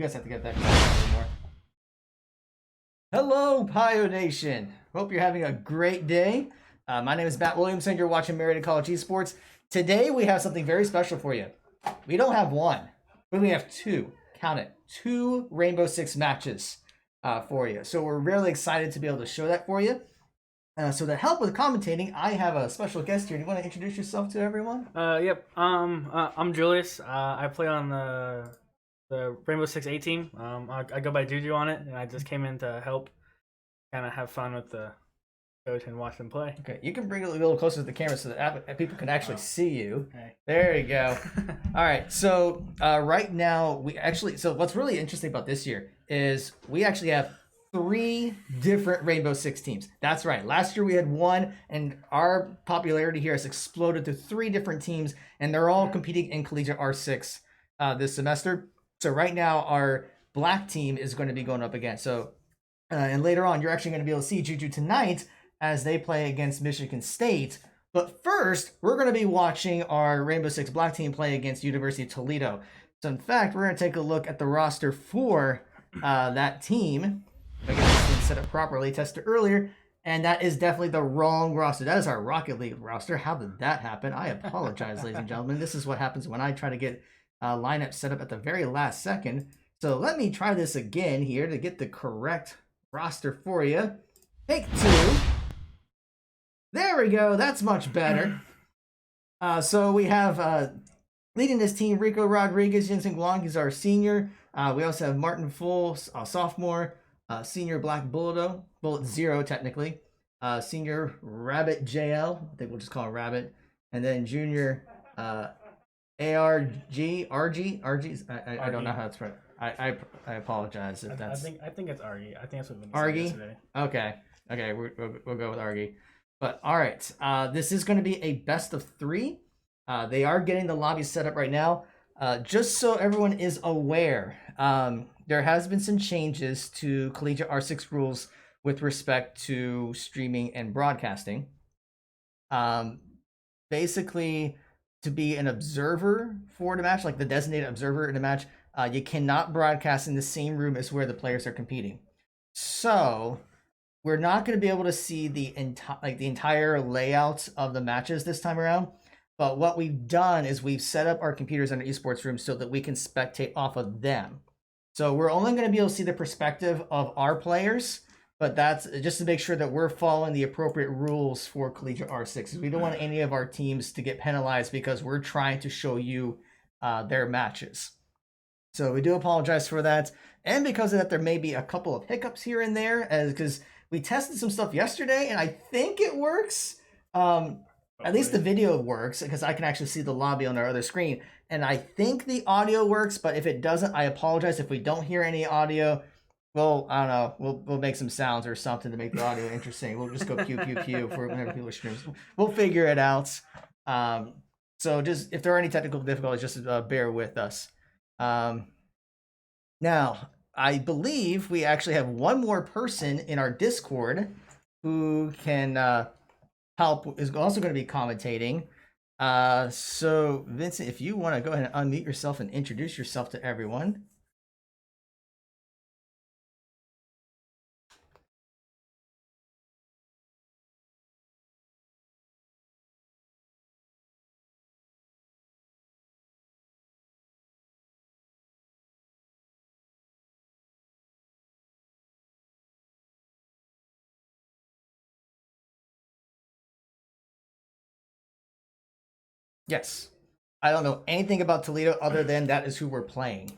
guys have to get that anymore. Hello, Pio Nation. Hope you're having a great day. My name is Matt Williamson. You're watching Marietta College Esports. Today we have something very special for you. We don't have one, but we have two. Count it. Two Rainbow Six matches for you. So we're really excited to be able to show that for you. So to help with commentating, I have a special guest here. Do you want to introduce yourself to everyone? Yep. I'm Julius. I play on the Rainbow Six A team. I go by Juju on it, and I just came in to help, kind of have fun with the coach and watch them play. Okay, you can bring it a little closer to the camera so that people can actually see you. Okay. There you go. All right, so right now so what's really interesting about this year is we actually have 3 different Rainbow Six teams. That's right. Last year we had 1, and our popularity here has exploded to 3 different teams, and they're all competing in Collegiate R6 this semester. So right now our black team is going to be going up against. So and later on you're actually going to be able to see Juju tonight as they play against Michigan State. But first, we're going to be watching our Rainbow Six black team play against University of Toledo. So in fact, we're going to take a look at the roster for that team. If I get this thing set up properly, tested earlier, and that is definitely the wrong roster. That is our Rocket League roster. How did that happen? I apologize, ladies and gentlemen. This is what happens when I try to get lineup set up at the very last second. So let me try this again here to get the correct roster for you. Take 2. There we go. That's much better. So we have leading this team, Rico Rodriguez, Yinsen Guang. He's our senior. We also have Martin Full, sophomore. Senior Black Bullet Zero, technically. Senior Rabbit JL. I think we'll just call him Rabbit. And then junior ARG. I don't know how it's pronounced. I apologize if that's. I think it's Argy. I think that's what Vinny said yesterday. Okay. We'll go with Argy. But all right, this is going to be a best of 3. They are getting the lobby set up right now. Just so everyone is aware, there has been some changes to Collegiate R6 rules with respect to streaming and broadcasting. Basically, to be an observer for the match, like the designated observer in a match, you cannot broadcast in the same room as where the players are competing. So we're not going to be able to see the entire layout of the matches this time around. But what we've done is we've set up our computers in our esports room so that we can spectate off of them. So we're only going to be able to see the perspective of our players, but that's just to make sure that we're following the appropriate rules for Collegiate R6. We don't want any of our teams to get penalized because we're trying to show you their matches. So we do apologize for that. And because of that, there may be a couple of hiccups here and there, because we tested some stuff yesterday, and I think it works. At least the video works, because I can actually see the lobby on our other screen. And I think the audio works, but if it doesn't, I apologize. If we don't hear any audio, well, I don't know, we'll make some sounds or something to make the audio interesting. We'll just go pew, pew, pew for whenever people stream. We'll figure it out. So just, if there are any technical difficulties, just bear with us. Now, I believe we actually have one more person in our Discord who can help, is also going to be commentating. So Vincent, if you want to go ahead and unmute yourself and introduce yourself to everyone. Yes. I don't know anything about Toledo other than that is who we're playing.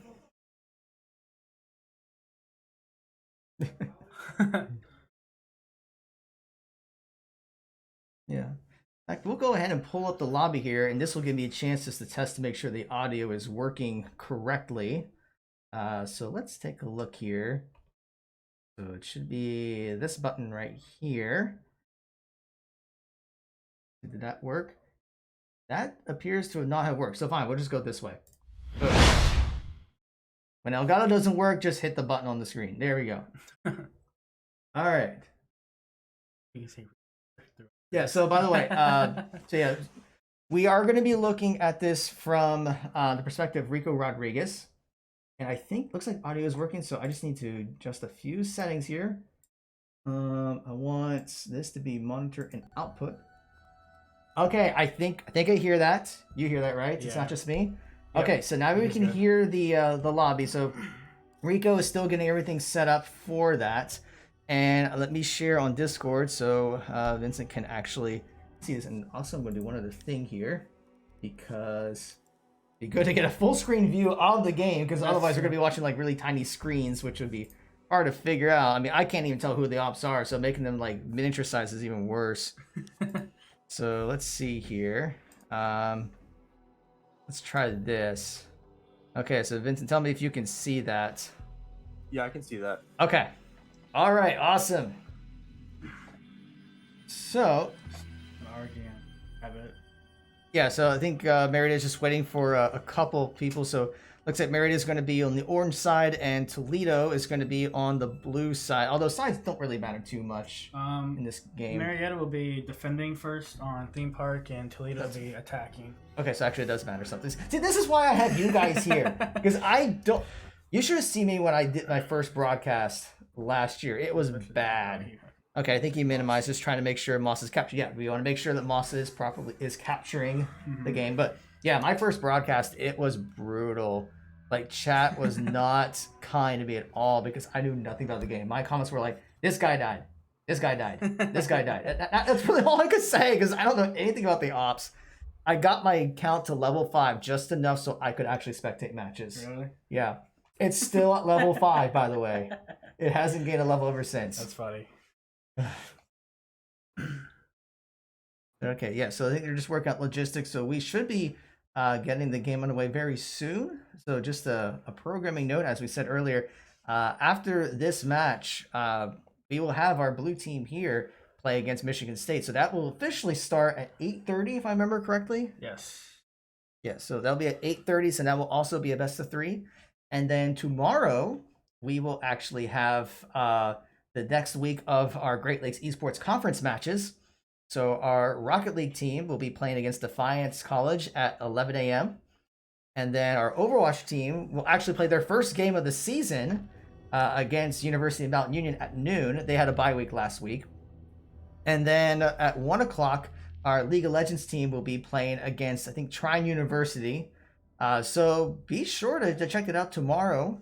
Yeah. Like, we'll go ahead and pull up the lobby here, and this will give me a chance just to test to make sure the audio is working correctly. So let's take a look here. So it should be this button right here. Did that work? That appears to not have worked. So fine, we'll just go this way. Boom. When Elgato doesn't work, just hit the button on the screen. There we go. All right. Yeah, so by the way, so yeah, we are going to be looking at this from the perspective of Rico Rodriguez. And I think looks like audio is working, so I just need to adjust a few settings here. I want this to be monitor and output. Okay, I think I hear that. You hear that, right? It's not Yeah. just me. Yep, Okay, so now we he's can good. hear the lobby. So Rico is still getting everything set up for that. And let me share on Discord so Vincent can actually see this. And also, I'm going to do one other thing here because it'd be good to get a full screen view of the game because That's otherwise we're true. going to be watching like really tiny screens, which would be hard to figure out. I mean, I can't even tell who the ops are, so making them like miniature size is even worse. So let's see here. Let's try this. Okay, so Vincent, tell me if you can see that. Yeah, I can see that. Okay. All right, awesome. So, Have it. yeah, so I think Marietta is just waiting for a couple people. So, looks like Marietta is going to be on the orange side, and Toledo is going to be on the blue side. Although sides don't really matter too much in this game. Marietta will be defending first on theme park, and Toledo will be attacking. Okay, so actually it does matter something. See, this is why I have you guys here because I don't. You should have seen me when I did my first broadcast last year. It was bad. Okay, I think he minimized, just trying to make sure Moss is captured. Yeah, we want to make sure that Moss is capturing the game. But yeah, my first broadcast, it was brutal. Like chat was not kind to me at all because I knew nothing about the game. My comments were like, "This guy died. This guy died. This guy died." That's really all I could say because I don't know anything about the ops. I got my count to level 5 just enough so I could actually spectate matches. Really? Yeah, it's still at level 5, by the way. It hasn't gained a level ever since. That's funny. Okay, yeah, so I think they're just working out logistics. So we should be getting the game underway very soon. So just a programming note, as we said earlier, after this match, we will have our blue team here play against Michigan State. So that will officially start at 8:30, if I remember correctly. Yes. Yeah, so that'll be at 8:30, so that will also be a best of 3. And then tomorrow, we will actually have the next week of our Great Lakes Esports Conference matches. So our Rocket League team will be playing against Defiance College at 11 a.m. And then our Overwatch team will actually play their first game of the season against University of Mount Union at noon. They had a bye week last week. And then at 1 o'clock, our League of Legends team will be playing against, I think, Trine University. So be sure to check it out tomorrow.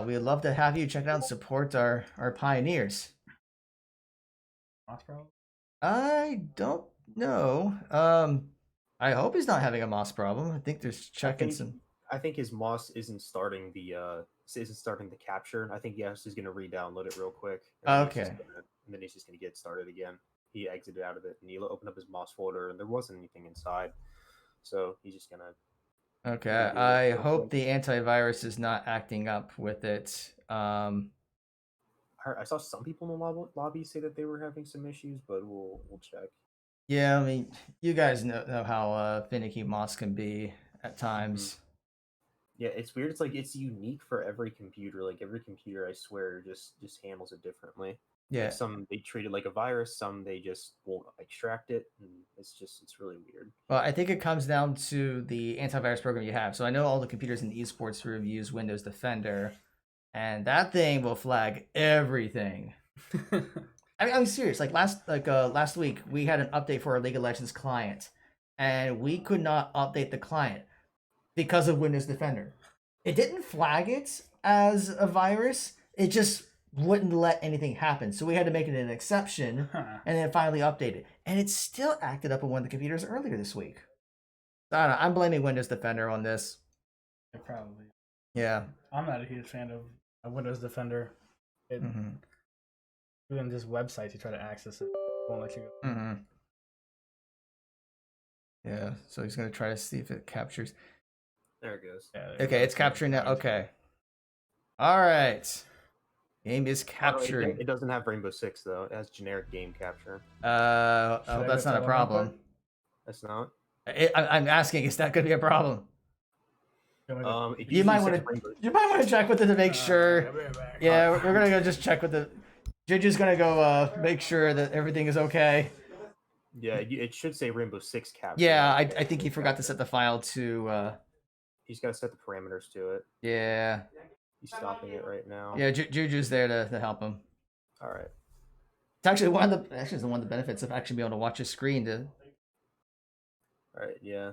We'd love to have you check it out and support our Pioneers. Moss problem? I don't know. I hope he's not having a Moss problem. I think there's checking some. I think his Moss isn't starting the capture. I think Yes is gonna re-download it real quick. Okay. And then he's just gonna get started again. He exited out of it and he opened up his Moss folder and there wasn't anything inside. So he's just gonna. Okay. I hope the antivirus is not acting up with it. I saw some people in the lobby say that they were having some issues, but we'll check. Yeah, I mean, you guys know how finicky Moss can be at times. Yeah, it's weird. It's like it's unique for every computer. Like every computer, I swear, just handles it differently. Yeah. Like some they treat it like a virus. Some they just won't extract it. And it's really weird. Well, I think it comes down to the antivirus program you have. So I know all the computers in the esports room use Windows Defender, and that thing will flag everything. I mean, I'm serious. Like last week, we had an update for our League of Legends client, and we could not update the client because of Windows Defender. It didn't flag it as a virus. It just wouldn't let anything happen. So we had to make it an exception and then finally update it. And it still acted up on one of the computers earlier this week. I don't know. I'm blaming Windows Defender on this. Yeah, probably. Yeah. I'm not a huge fan of Windows Defender. Even just websites, you try to access it, it won't let you go. Yeah, so he's going to try to see if it captures. There it goes. Yeah, Okay, it's capturing now. Okay. All right. Game is capturing. It doesn't have Rainbow Six though. It has generic game capture. I hope that's not a problem. That's not. I'm asking, is that going to be a problem? You might want to check with it to make sure. Yeah, we're gonna go just check with the. Juju's gonna go make sure that everything is okay. Yeah, it should say Rainbow Six capture. Yeah, I think he forgot to set the file to. He's got to set the parameters to it. Yeah. He's stopping it right now. Yeah, Juju's there to help him. All right. It's actually it's one of the benefits of actually being able to watch his screen to. All right. Yeah.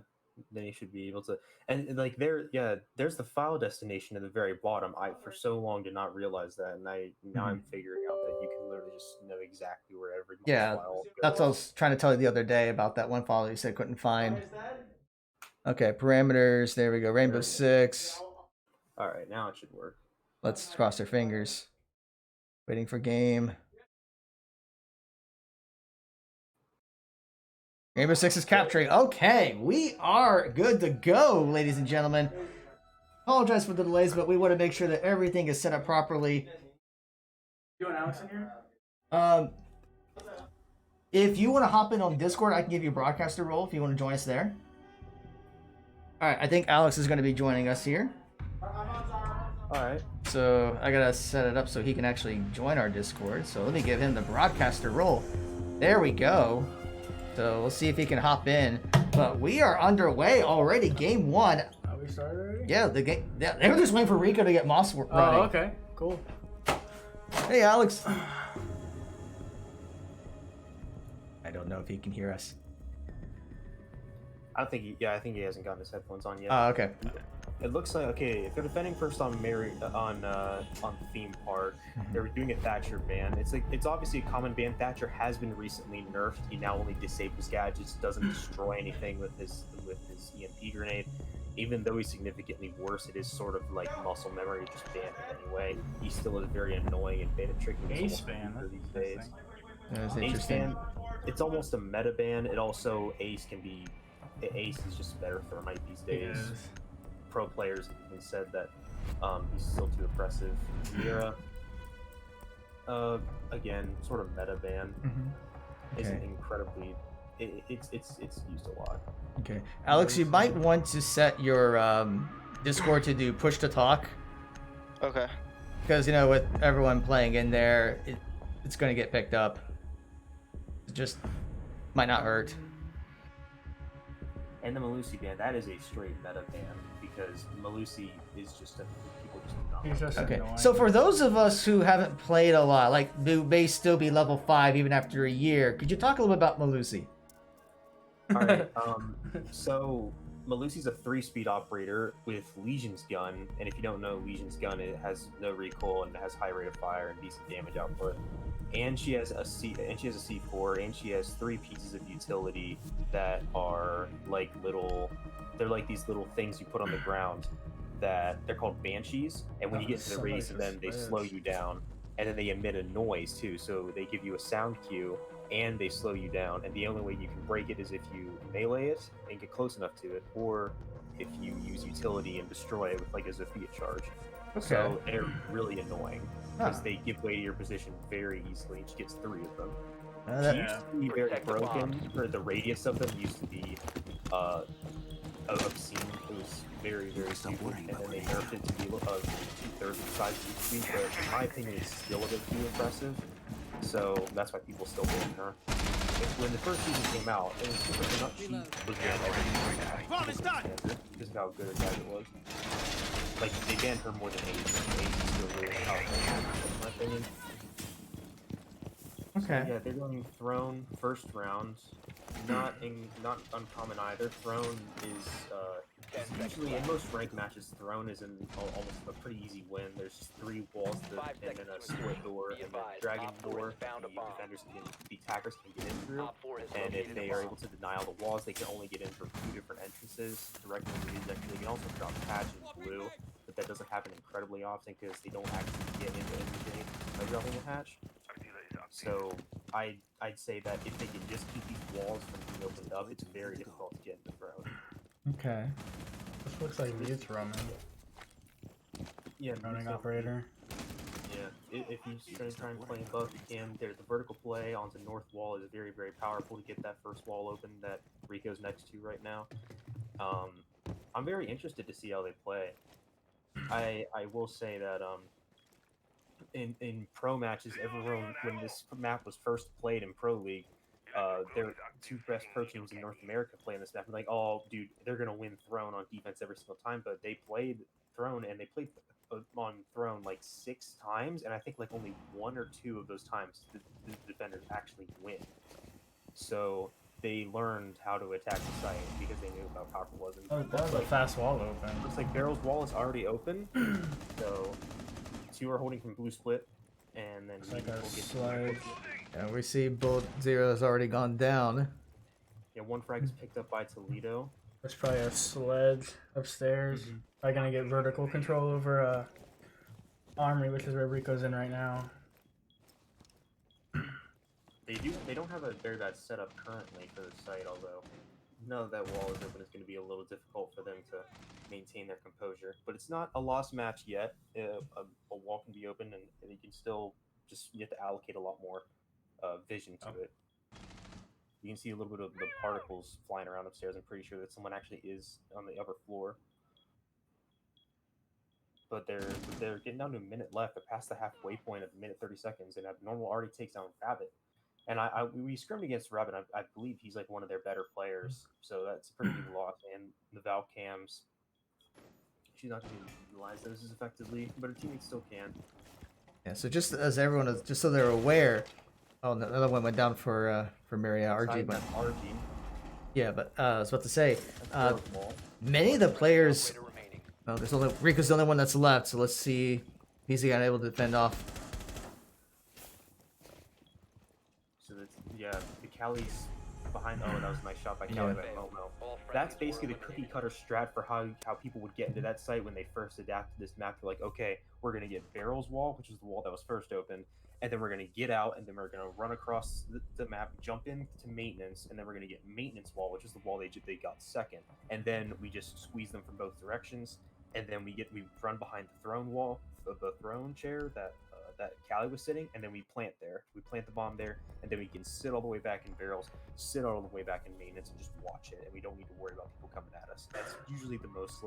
Then you should be able to, and like there's the file destination at the very bottom. I for so long did not realize that, and now I'm figuring out that you can literally just know exactly where every Yeah, file goes. that's what I was trying to tell you the other day about that one file you said couldn't find. Okay, parameters. There we go. Rainbow Six. All right, now it should work. Let's cross our fingers. Waiting for game. Rainbow Six is capturing. Okay, we are good to go, ladies and gentlemen. Apologize for the delays, but we want to make sure that everything is set up properly. You want Alex in here? If you want to hop in on Discord, I can give you a broadcaster role if you want to join us there. All right, I think Alex is going to be joining us here. All right. So I gotta set it up so he can actually join our Discord. So let me give him the broadcaster role. There we go. So we'll see if he can hop in. But we are underway already. Game 1. Are we started already? Yeah, the game. They were just waiting for Rico to get Moss running. Oh, okay. Cool. Hey, Alex. I don't know if he can hear us. I think he hasn't gotten his headphones on yet. Oh, okay. It looks like okay. If they're defending first on the theme part, they're doing a Thatcher ban. It's obviously a common ban. Thatcher has been recently nerfed. He now only disables gadgets, doesn't destroy anything with his EMP grenade. Even though he's significantly worse, it is sort of like muscle memory to just ban him anyway. He still is very annoying and beta tricking Ace ban these days. That's Ace interesting. ban, it's almost a meta ban. It also Ace is just a better thermite these days. Pro players have said that he's still too oppressive. Mira, again, sort of meta ban. Isn't incredibly. It's used a lot. Okay, Alex, you might want to set your Discord to do push to talk. Okay. Because with everyone playing in there, it's going to get picked up. It just might not hurt. And the Malusi ban, that is a straight meta ban because Malusi is just people just do not. He's just Okay, annoying. so for those of us who haven't played a lot, like may still be level 5 even after a year, could you talk a little bit about Malusi? All right. So Malusi's a 3-speed operator with Legion's gun, and if you don't know Legion's gun, it has no recoil and it has high rate of fire and decent damage output. And she has a C4, and she has 3 pieces of utility that are like they're like these little things you put on the ground that they're called banshees. And when you get to the race, then they slow you down, and then they emit a noise too. So they give you a sound cue, and they slow you down. And the only way you can break it is if you melee it and get close enough to it, or if you use utility and destroy it with like a Zofia charge. Okay. So they're really annoying because Huh. they give way to your position very easily. She gets 3 of them. That- She used to be very broken, or the radius of them used to be obscene. It was very, very stupid, and then they nerfed it to be 2/3 the size it used to be, but in my opinion it's still a bit too impressive, so that's why people still ban her. When the first season came out, it was not cheap. Was banned because of how good a guy it was. Like, they banned her more than Ace. Ace is still really powerful, in my opinion. Okay. Yeah, they're going Throne first round. Not uncommon either. Throne is usually in most ranked matches. Throne is almost a pretty easy win. There's just 3 walls and then a split door and a dragon door. The attackers can get in through, and if they are able to deny all the walls, they can only get in from 2 different entrances. Directly they can also drop patch in blue, but that doesn't happen incredibly often because they don't actually get into anything by dropping a hatch. So I'd say that if they can just keep these walls from being opened up, it's very difficult to get in the throne. Okay. This looks like Mute's running. Yeah, Running operator. Yeah, if you try and play above, you can. The vertical play onto north wall is very, very powerful to get that first wall open that Rico's next to right now. I'm very interested to see how they play. I will say that in pro matches, everyone when this map was first played in Pro League, they're two best pro teams in North America playing this map. I'm like, oh, dude, they're gonna win Throne on defense every single time. But they played Throne and they played on Throne like 6 times, and I think like only 1 or 2 of those times the defenders actually win. So they learned how to attack the site because they knew how powerful it was. Oh, that was a fast wall open. Looks like Barrel's wall is already open. So 2 are holding from blue split, and then Like we'll a get to slide. And we see both zeros already gone down. yeah, 1 frag is picked up by Toledo. There's probably a sledge upstairs. Mhm. Probably gonna get vertical control over Armory, which is where Rico's in right now. They don't have a very bad setup currently for the site, although now that wall is open, it's going to be a little difficult for them to maintain their composure. But it's not a lost match yet. A wall can be open, and you can still you have to allocate a lot more vision to it. You can see a little bit of the particles flying around upstairs. I'm pretty sure that someone actually is on the upper floor. But they're getting down to a minute left. They're past the halfway point of a minute 30 seconds, and Abnormal already takes down Rabbit. And we scrimmed against Rabbit. I believe he's like one of their better players, so that's a pretty big loss. And the Val Cams, she's not going to utilize those as effectively, but her teammates still can. Yeah, so just as everyone is, just so they're aware. Oh, another one went down for Marietta RG, but RG. yeah, but I was about to say, That's Barrel's wall. many of the players. Well, there's only Rico's the only one that's left, so let's see if he's able to defend off. So that's, yeah, the Cali's behind. Oh, that was a nice shot by Cali. Yeah. By Momo. That's basically the cookie cutter strat for how people would get into that site when they first adapted this map. They're like, okay, we're gonna get Barrel's wall, which is the wall that was first opened, and then we're gonna get out, and then we're gonna run across the map, jump into maintenance, and then we're gonna get maintenance wall, which is the wall they got second, and then we just squeeze them from both directions, and then we run behind the throne wall, the throne chair that Cali was sitting, and then we plant there. We plant the bomb there, and then we can sit all the way back in barrels, sit all the way back in maintenance, and just watch it, and we don't need to worry about people coming at us. That's usually the most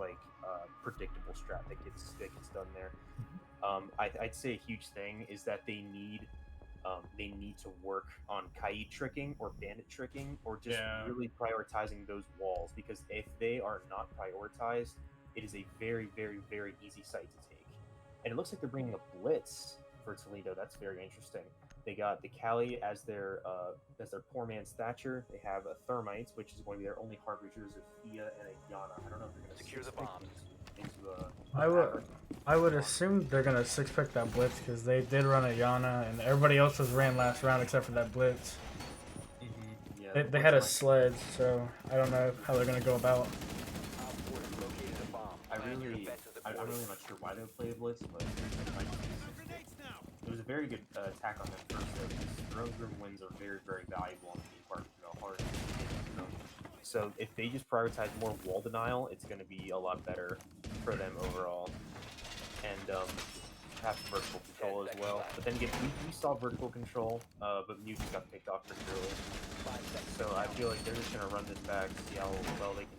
predictable strat that gets done there. I'd say a huge thing is that they need to work on Kaid tricking or bandit tricking, or just really prioritizing those walls, because if they are not prioritized, it is a very, very, very easy site to take. And it looks like they're bringing a blitz for Toledo. That's very interesting. They got the Cali as their poor man's Thatcher. They have a Thermites, which is going to be their only harbingers of Thea and a Yana. I don't know if they're going to secure the bombs. I would assume they're gonna 6-pick that blitz because they did run a Yana and everybody else was ran last round except for that blitz. Yeah, They had a sledge, so I don't know how they're gonna go about. I'm really not sure why they would play a blitz, but it was a very good attack on them first. Though, drone room wins are very, very valuable on the part of hard. So if they just prioritize more wall denial, it's going to be a lot better for them overall. And have vertical control as well. But then again, we saw vertical control, but Mew just got picked off pretty early. So I feel like they're just going to run this back, see how well they can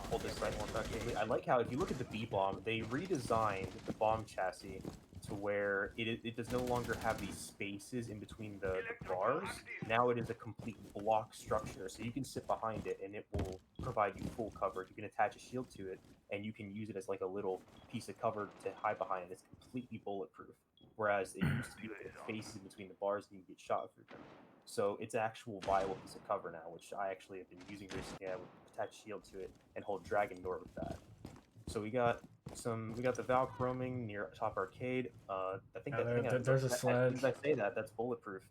hold this site more effectively. I like how, if you look at the B-bomb, they redesigned the bomb chassis to where it does no longer have these spaces in between the bars. Now it is a complete block structure, so you can sit behind it and it will provide you full coverage. You can attach a shield to it, and you can use it as like a little piece of cover to hide behind. It's completely bulletproof, whereas it used to be with spaces in between the bars and you get shot through them. So it's an actual viable piece of cover now, which I actually have been using recently. I would attach shield to it and hold Dragon Door with that. So we got the Valk roaming near top arcade. I think there's a sledge. As I say that, that's bulletproof.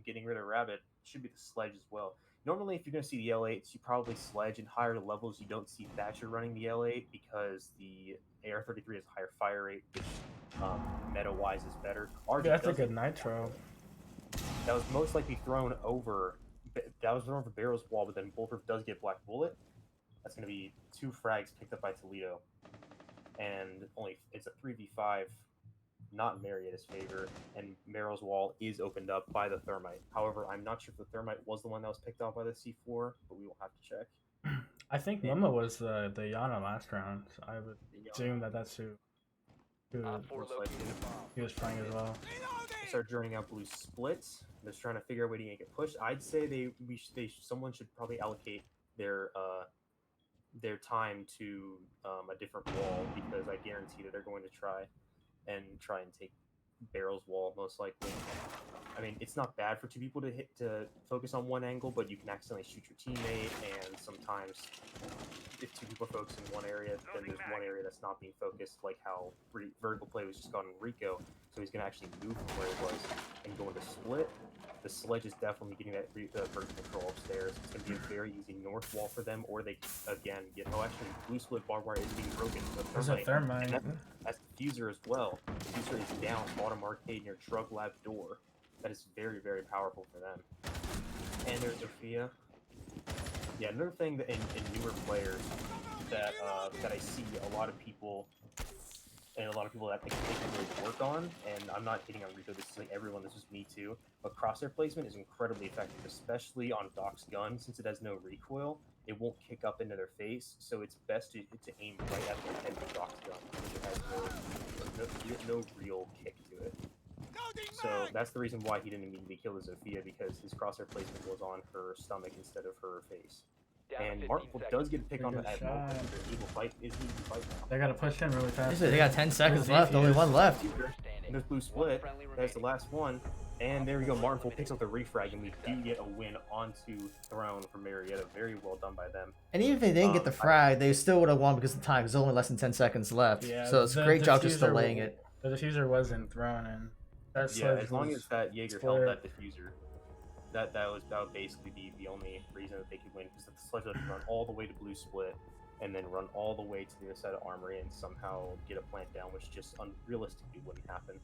Getting rid of Rabbit should be the sledge as well. Normally, if you're going to see the L8s, you probably sledge. In higher levels, you don't see Thatcher running the L8 because the AR-33 has a higher fire rate, which meta-wise is better. RG That's a good nitro. That was most likely thrown over. That was thrown over Barrel's wall, but then Bulletproof does get Black Bullet. That's going to be 2 frags picked up by Toledo, and it's a 3v5, not in Marietta's favor. And Barrel's wall is opened up by the Thermite. However, I'm not sure if the Thermite was the one that was picked off by the C4, but we will have to check. I think Mama was the Yana last round. So I would assume that's who he was playing as well. start joining out blue splits. They're trying to figure out a way to make it push. I'd say someone should probably allocate their time to a different wall, because I guarantee that they're going to try and take Barrel's wall most likely. I mean, it's not bad for two people to focus on one angle, but you can accidentally shoot your teammate, and sometimes if two people are focused in one area, then there's one area that's not being focused, like how vertical play was just gone in Rico, so he's going to actually move from where he was and go into split. The sledge is definitely getting that vertical control upstairs. It's going to be a very easy north wall for them, or they, again, get... Oh, actually, blue split barbed wire is being broken. There's a thermite. That's the fuser as well. The fuser is down, bottom arcade near Drug Lab door. That is very, very powerful for them. And there's Sophia. Yeah, another thing that in newer players that I see a lot of people that they can really work on, and I'm not hitting on Rico, this is like everyone, this is me too, but crosshair placement is incredibly effective, especially on Doc's gun. Since it has no recoil, it won't kick up into their face, so it's best to aim right at the head of Doc's gun, which has no real kick to it. So that's the reason why he didn't immediately kill the Zofia, because his crosshair placement was on her stomach instead of her face. And Markle does get a pick on the at moment. Evil fight is an evil fight now. They gotta push him really fast. They got 10 seconds left, only one left. And there's blue split. That's the last one. And there we go. Martinful picks up the refrag, and we do get a win onto Throne for Marietta. Very well done by them. And even if they didn't get the frag, they still would have won because of the time. There's only less than 10 seconds left. Yeah, so it's a great job just delaying it. The diffuser wasn't thrown in. That's Yeah, as long as that Jaeger held that diffuser, that would basically be the only reason that they could win, because the sledge would run all the way to blue split and then run all the way to the other side of Armory and somehow get a plant down, which just unrealistically wouldn't happen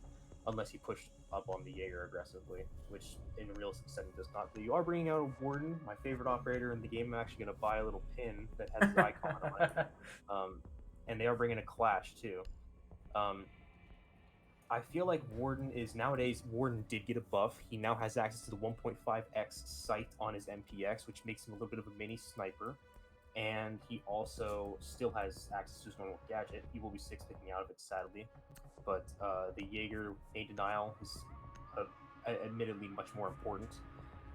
unless you pushed up on the Jaeger aggressively, which in a realistic setting does not. But you are bringing out a Warden, my favorite operator in the game. I'm actually going to buy a little pin that has his icon on it. And they are bringing a Clash too. I feel like Warden is nowadays. Warden did get a buff. He now has access to the 1.5x sight on his MPX, which makes him a little bit of a mini sniper. And he also still has access to his normal gadget. He will be 6-picking out of it, sadly. But the Jaeger A denial is admittedly much more important.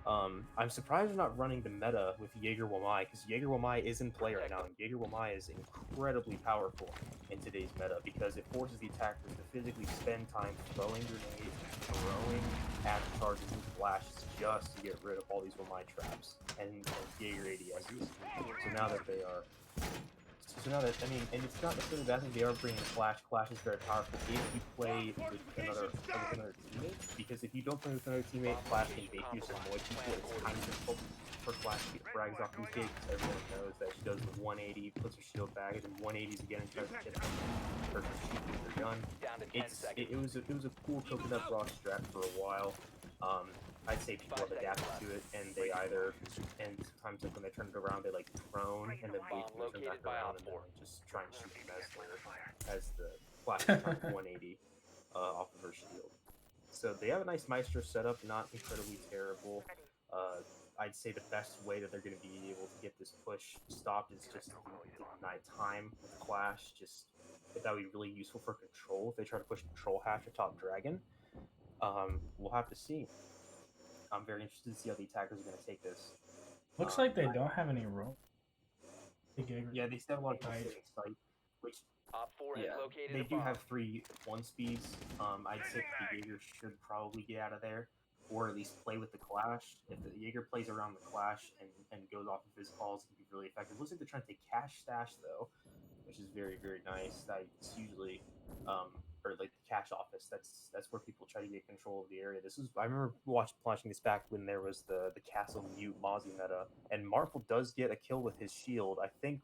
I'm surprised they're not running the meta with Jaeger Wamai, because Jaeger Wamai is in play right now, and Jaeger Wamai is incredibly powerful in today's meta because it forces the attackers to physically spend time throwing grenades, throwing after charges and flashes just to get rid of all these Wamai traps and Jaeger ADSs. So now that, I mean, and it's not necessarily bad thing they are bringing Clash. Clash is very powerful if you play with another teammate, because if you don't play with another teammate, Clash can bait you, so annoy people. It's kind of difficult for Clash to get frags off these gates, because everyone knows that she does the 180, puts her shield back, and then 180s again and tries to hit her shoot with her gun. It was a cool coconut raw strat for a while. I'd say people have adapted to it, and they either, and sometimes like when they turn it around, they like prone, and then they turn back around, and then just try and shoot them as the Flash turns 180 off of her shield. So they have a nice Maestro setup, not incredibly terrible. I'd say the best way that they're going to be able to get this push stopped is just to deny time with Clash. Just that would be really useful for control if they try to push control hatch or top dragon. We'll have to see. I'm very interested to see how the attackers are going to take this. Looks like they don't have any roll. Yeah, they still have a lot of sight, which they do have 3 1-speeds. I'd say the Jaeger should probably get out of there, or at least play with the Clash. If the Jaeger plays around the Clash and goes off of his calls, it can be really effective. Looks like they're trying to take Cash Stash though, which is very, very nice. That's usually or like the cash office. That's where people try to get control of the area. I remember watching this back when there was the Castle Mute Mozzie meta, and Marvel does get a kill with his shield. I think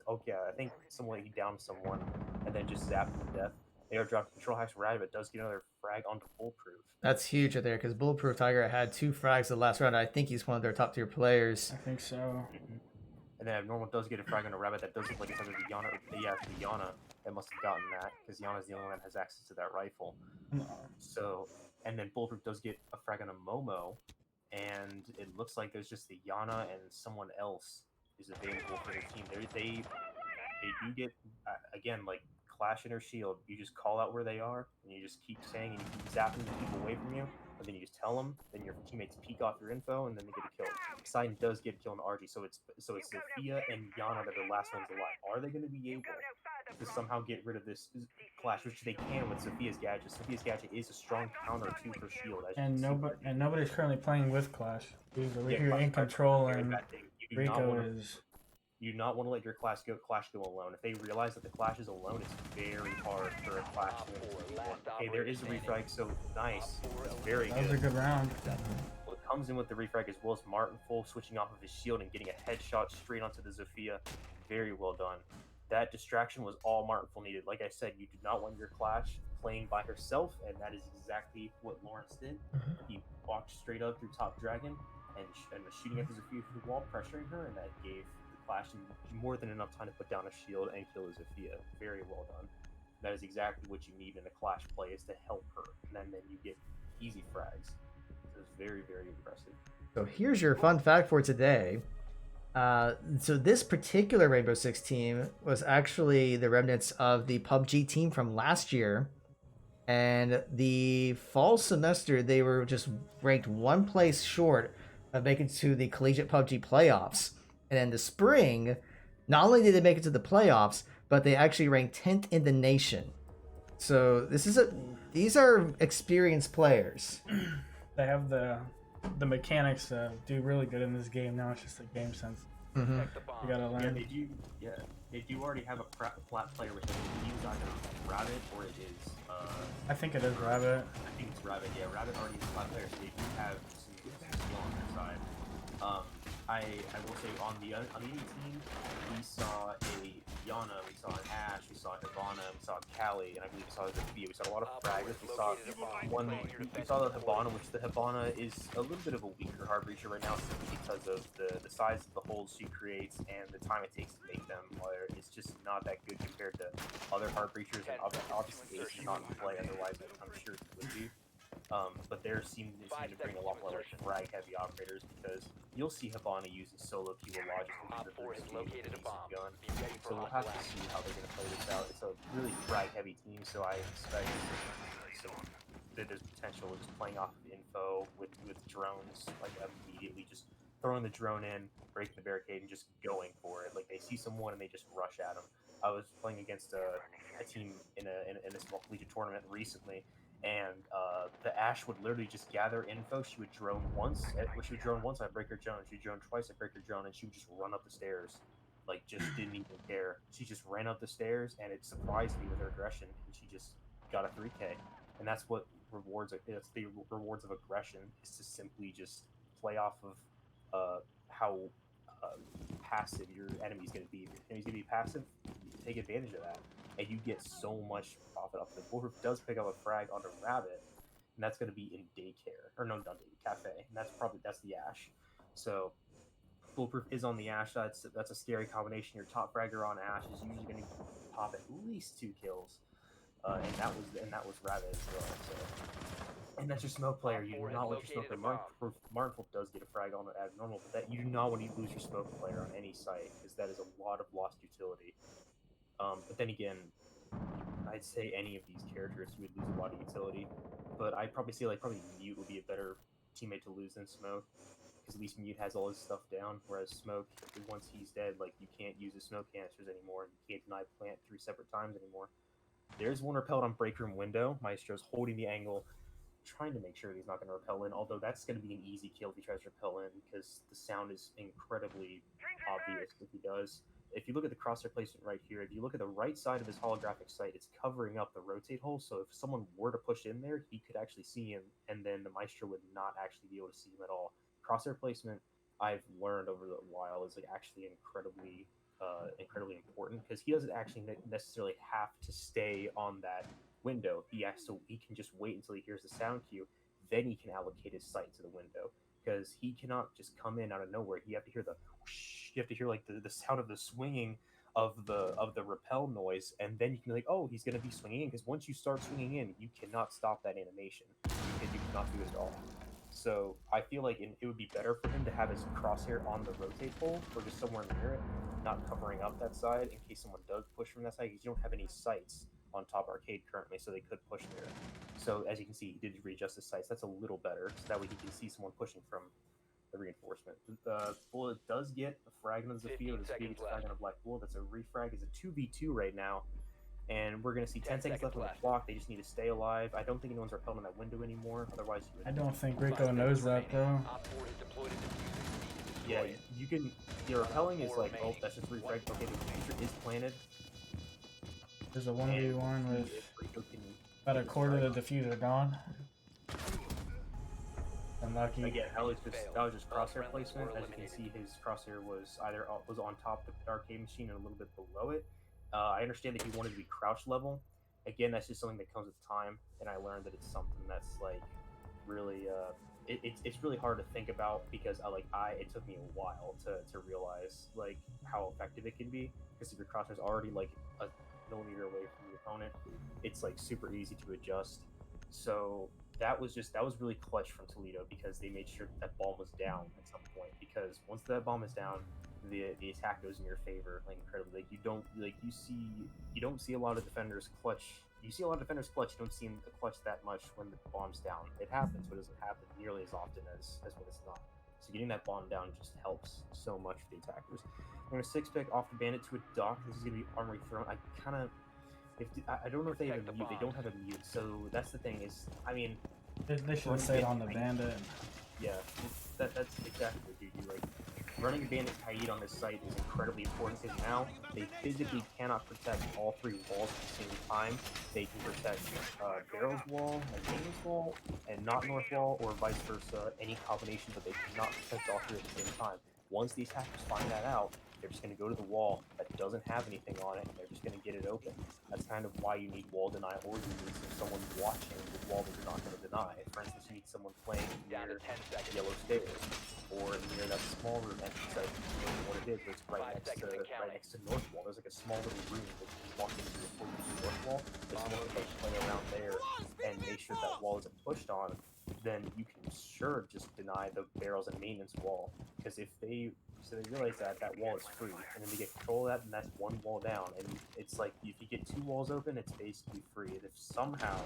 someone he downed someone and then just zapped him to death. They are dropping control hacks right, but does get another frag onto Bulletproof. That's huge right there, because Bulletproof Tiger had 2 frags the last round. I think he's one of their top tier players. I think so. And then Normal does get a frag on a Rabbit that does look like it's under the Yana. Yeah, it's the Yana that must have gotten that, because Yana's the only one that has access to that rifle. So, and then Bulletproof does get a frag on a Momo, and it looks like there's just the Yana and someone else is available for their team. They do get, again, like Clash in her shield, you just call out where they are, and you just keep saying, and you keep zapping the people away from you, and then you just tell them, then your teammates peek off your info, and then they get a kill. Poseidon does get a kill on RG, so it's Zofia and Yana that are the last ones alive. Are they going to be able to somehow get rid of this Clash, which they can with Sophia's gadget? Sophia's gadget is a strong counter to her shield, as And you can see. nobody's currently playing with Clash. We're Yeah, here Clash in is very control, and bad thing. You do not Rico want to. is. You do not want to let your Clash go alone. If they realize that the Clash is alone, it's very hard for a Clash to win. Okay, there is a refrag, so nice. It's very That was a good. good round. What comes in with the refrag as well as Martin full switching off of his shield and getting a headshot straight onto the Zofia. Very well done. That distraction was all Martin full needed. Like I said, you do not want your Clash playing by herself, and that is exactly what Lawrence did. He walked straight up through top dragon and was shooting at the Zofia through the wall, pressuring her, and that gave the Clash more than enough time to put down a shield and kill the Zofia. Very well done. That is exactly what you need in a Clash play, is to help her, and then you get easy frags. So it's very, very impressive. So here's your fun fact for today. So this particular Rainbow Six team was actually the remnants of the PUBG team from last year. And the fall semester, they were just ranked one place short of making it to the Collegiate PUBG playoffs. And in the spring, not only did they make it to the playoffs, but they actually ranked 10th in the nation. So these are experienced players. They have the mechanics do really good in this game. Now it's just a game sense. Mm-hmm. You gotta learn. They do already have a flat player, which I believe is either Rabbit or it is. I think it is Rabbit. I think it's Rabbit. Yeah, Rabbit already is a flat player, so they do have some skill on their side. I will say on the enemy team, we saw a Yana, we saw an Ash, we saw Hibana, we saw Callie, and I believe we saw Zofia. We saw a lot of fraggers. We saw the Hibana, which the Hibana is a little bit of a weaker hard breacher right now, simply because of the size of the holes she creates and the time it takes to make them. Where it's just not that good compared to other hard breachers, and obviously Ace is not in play. Otherwise, I'm sure it would be. But they're seem to bring a lot more like frag heavy operators, because you'll see Hibana using solo Q a lot just because of the decent gun. So we'll have to see how they're going to play this out. It's a really frag heavy team, so I expect that there's potential of just playing off of info with drones, like immediately just throwing the drone in, breaking the barricade, and just going for it. Like they see someone and they just rush at them. I was playing against a team in a small collegiate tournament recently, and the Ash would literally just gather info. She would drone once. She would drone once, I'd break her drone. She'd drone twice, I'd break her drone, and she would just run up the stairs. Like, just didn't even care. She just ran up the stairs, and it surprised me with her aggression, and she just got a 3K. And that's what rewards it. It's the rewards of aggression, is to simply just play off of how passive your enemy's going to be. If your enemy's going to be passive, you take advantage of that, and you get so much profit off of it. Bulletproof does pick up a frag on a Rabbit, and that's going to be in daycare, or no, not daycare, cafe, and that's the Ash. So Bulletproof is on the Ash. That's a scary combination. Your top fragger on Ash is usually going to pop at least 2 kills, and that was Rabbit as well. So. And that's your smoke player. You do not want your smoke player. Martinful does get a frag on it as normal, but that you do not want to lose your smoke player on any site, because that is a lot of lost utility. But then again, I'd say any of these characters you would lose a lot of utility. But I'd probably say probably Mute would be a better teammate to lose than Smoke, because at least Mute has all his stuff down, whereas Smoke, once he's dead, you can't use his smoke canisters anymore, and you can't deny plant 3 separate times anymore. There's one repelled on break room window. Maestro's holding the angle, trying to make sure he's not going to repel in, although that's going to be an easy kill if he tries to repel in, because the sound is incredibly obvious if he does. If you look at the crosshair placement right here, if you look at the right side of his holographic sight, it's covering up the rotate hole, so if someone were to push in there, he could actually see him, and then the Maestro would not actually be able to see him at all. Crosshair placement, I've learned over the while, is actually incredibly important, because he doesn't actually necessarily have to stay on that window. He can just wait until he hears the sound cue, then he can allocate his sight to the window, because he cannot just come in out of nowhere. You have to hear the whoosh, you have to hear the sound of the swinging of the repel noise, and then you can be like, oh, he's going to be swinging in, because once you start swinging in, you cannot stop that animation, because you cannot do it at all. So I feel like it would be better for him to have his crosshair on the rotate hole, or just somewhere near it. not covering up that side in case someone does push from that side, because you don't have any sights on top arcade currently, so they could push there. So as you can see, he did readjust his sights. That's a little better, so that way he can see someone pushing from the reinforcement. The bullet does get a frag on the Zafia. The Zafia gets a frag on a Black Bull. That's a refrag. It's a 2v2 right now. And we're going to see 10 seconds left on the clock. They just need to stay alive. I don't think anyone's repelled on that window anymore. Otherwise, you would... I don't think Rico knows that, though. Yeah, you can... Your repelling is like, oh, that's just refrag. Okay, the diffuser is planted. There's a 1v1 with Rico can about a quarter of the diffuser gone. Unlucky. Again, that was just crosshair placement. As you can see, his crosshair was either on top of the arcade machine and a little bit below it. I understand that he wanted to be crouch level. Again, that's just something that comes with time, and I learned that it's something that's like really it's really hard to think about because it took me a while to realize like how effective it can be, because if your crosshair is already like a millimeter away from the opponent, it's like super easy to adjust. So that was really clutch from Toledo, because they made sure that bomb was down at some point, because once that bomb is down, the attack goes in your favor like incredibly. Like you don't see a lot of defenders clutch. You see a lot of defenders clutch. You don't see them clutch that much when the bomb's down. It happens, but it doesn't happen nearly as often as when it's not. So getting that bomb down just helps so much for the attackers. We're gonna 6-pick off the bandit to a dock. This is gonna be armory thrown. I don't know if they have a mute. They don't have a mute, so that's the thing. Is I mean, They should have stayed on the bandit. yeah, that's exactly what you do. Like running a bandit Kaid on this site is incredibly important, because now they physically cannot protect all three walls at the same time. They can protect Barrel's wall and Damon's wall, and not North wall, or vice versa, any combination, but they cannot protect all three at the same time. Once these hackers find that out, they're just going to go to the wall that doesn't have anything on it, and they're just going to get it open. That's kind of why you need wall deny, or you need someone watching the wall that you're not going to deny. For instance, you need someone playing near yellow stairs, or near that small room entrance. You don't know what it is, but it's right next to north wall. There's like a small little room that you can walk into before you see north wall. There's someone like play around there and make sure that wall isn't pushed on. Then you can sure just deny the barrels and maintenance wall, because if they realize that wall is free, and then they get control of that, and that's one wall down, and it's like if you get two walls open, it's basically free. And if somehow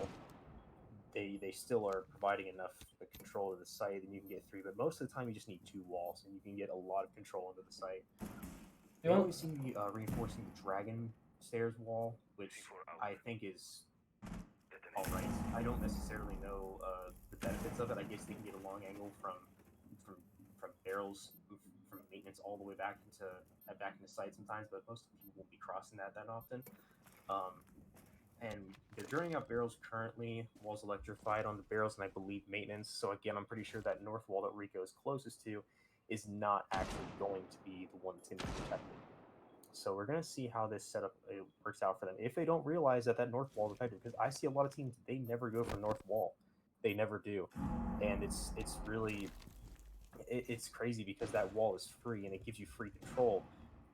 they still are providing enough control of the site, then you can get three. But most of the time, you just need two walls, and you can get a lot of control into the site. They only seem to be reinforcing the dragon stairs wall, which I think is alright. I don't necessarily know the benefits of it. I guess they can get a long angle from barrels, from maintenance all the way back into sight sometimes, but most people won't be crossing that often. And they're drawing out barrels currently. Wall's electrified on the barrels, and I believe maintenance. So again, I'm pretty sure that north wall that Rico is closest to is not actually going to be the one that's going to be protected. So we're going to see how this setup works out for them. If they don't realize that north wall is effective, because I see a lot of teams, they never go for north wall. They never do. And it's really... It's crazy, because that wall is free, and it gives you free control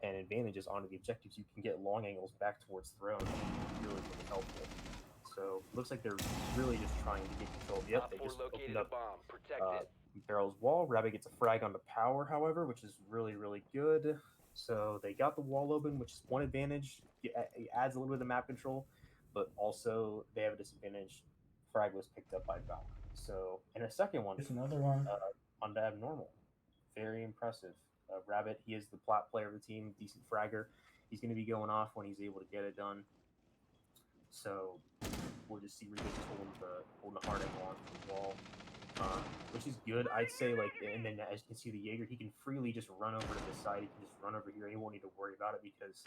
and advantages onto the objectives. You can get long angles back towards throne, and it's really, really helpful. So looks like they're really just trying to get control. Yep, they just opened up Barrel's wall. Rabbit gets a frag on the power, however, which is really, really good. So they got the wall open, which is one advantage. It adds a little bit of map control, but also they have a disadvantage. Frag was picked up by Valk. So, and a second one. There's another one. On the abnormal. Very impressive. Rabbit, he is the plat player of the team, decent fragger. He's going to be going off when he's able to get it done. So we'll just see Rico just holding the hard angle onto the wall, which is good. I'd say, like, and then as you can see the Jaeger, he can freely just run over to the side. He can just run over here. He won't need to worry about it, because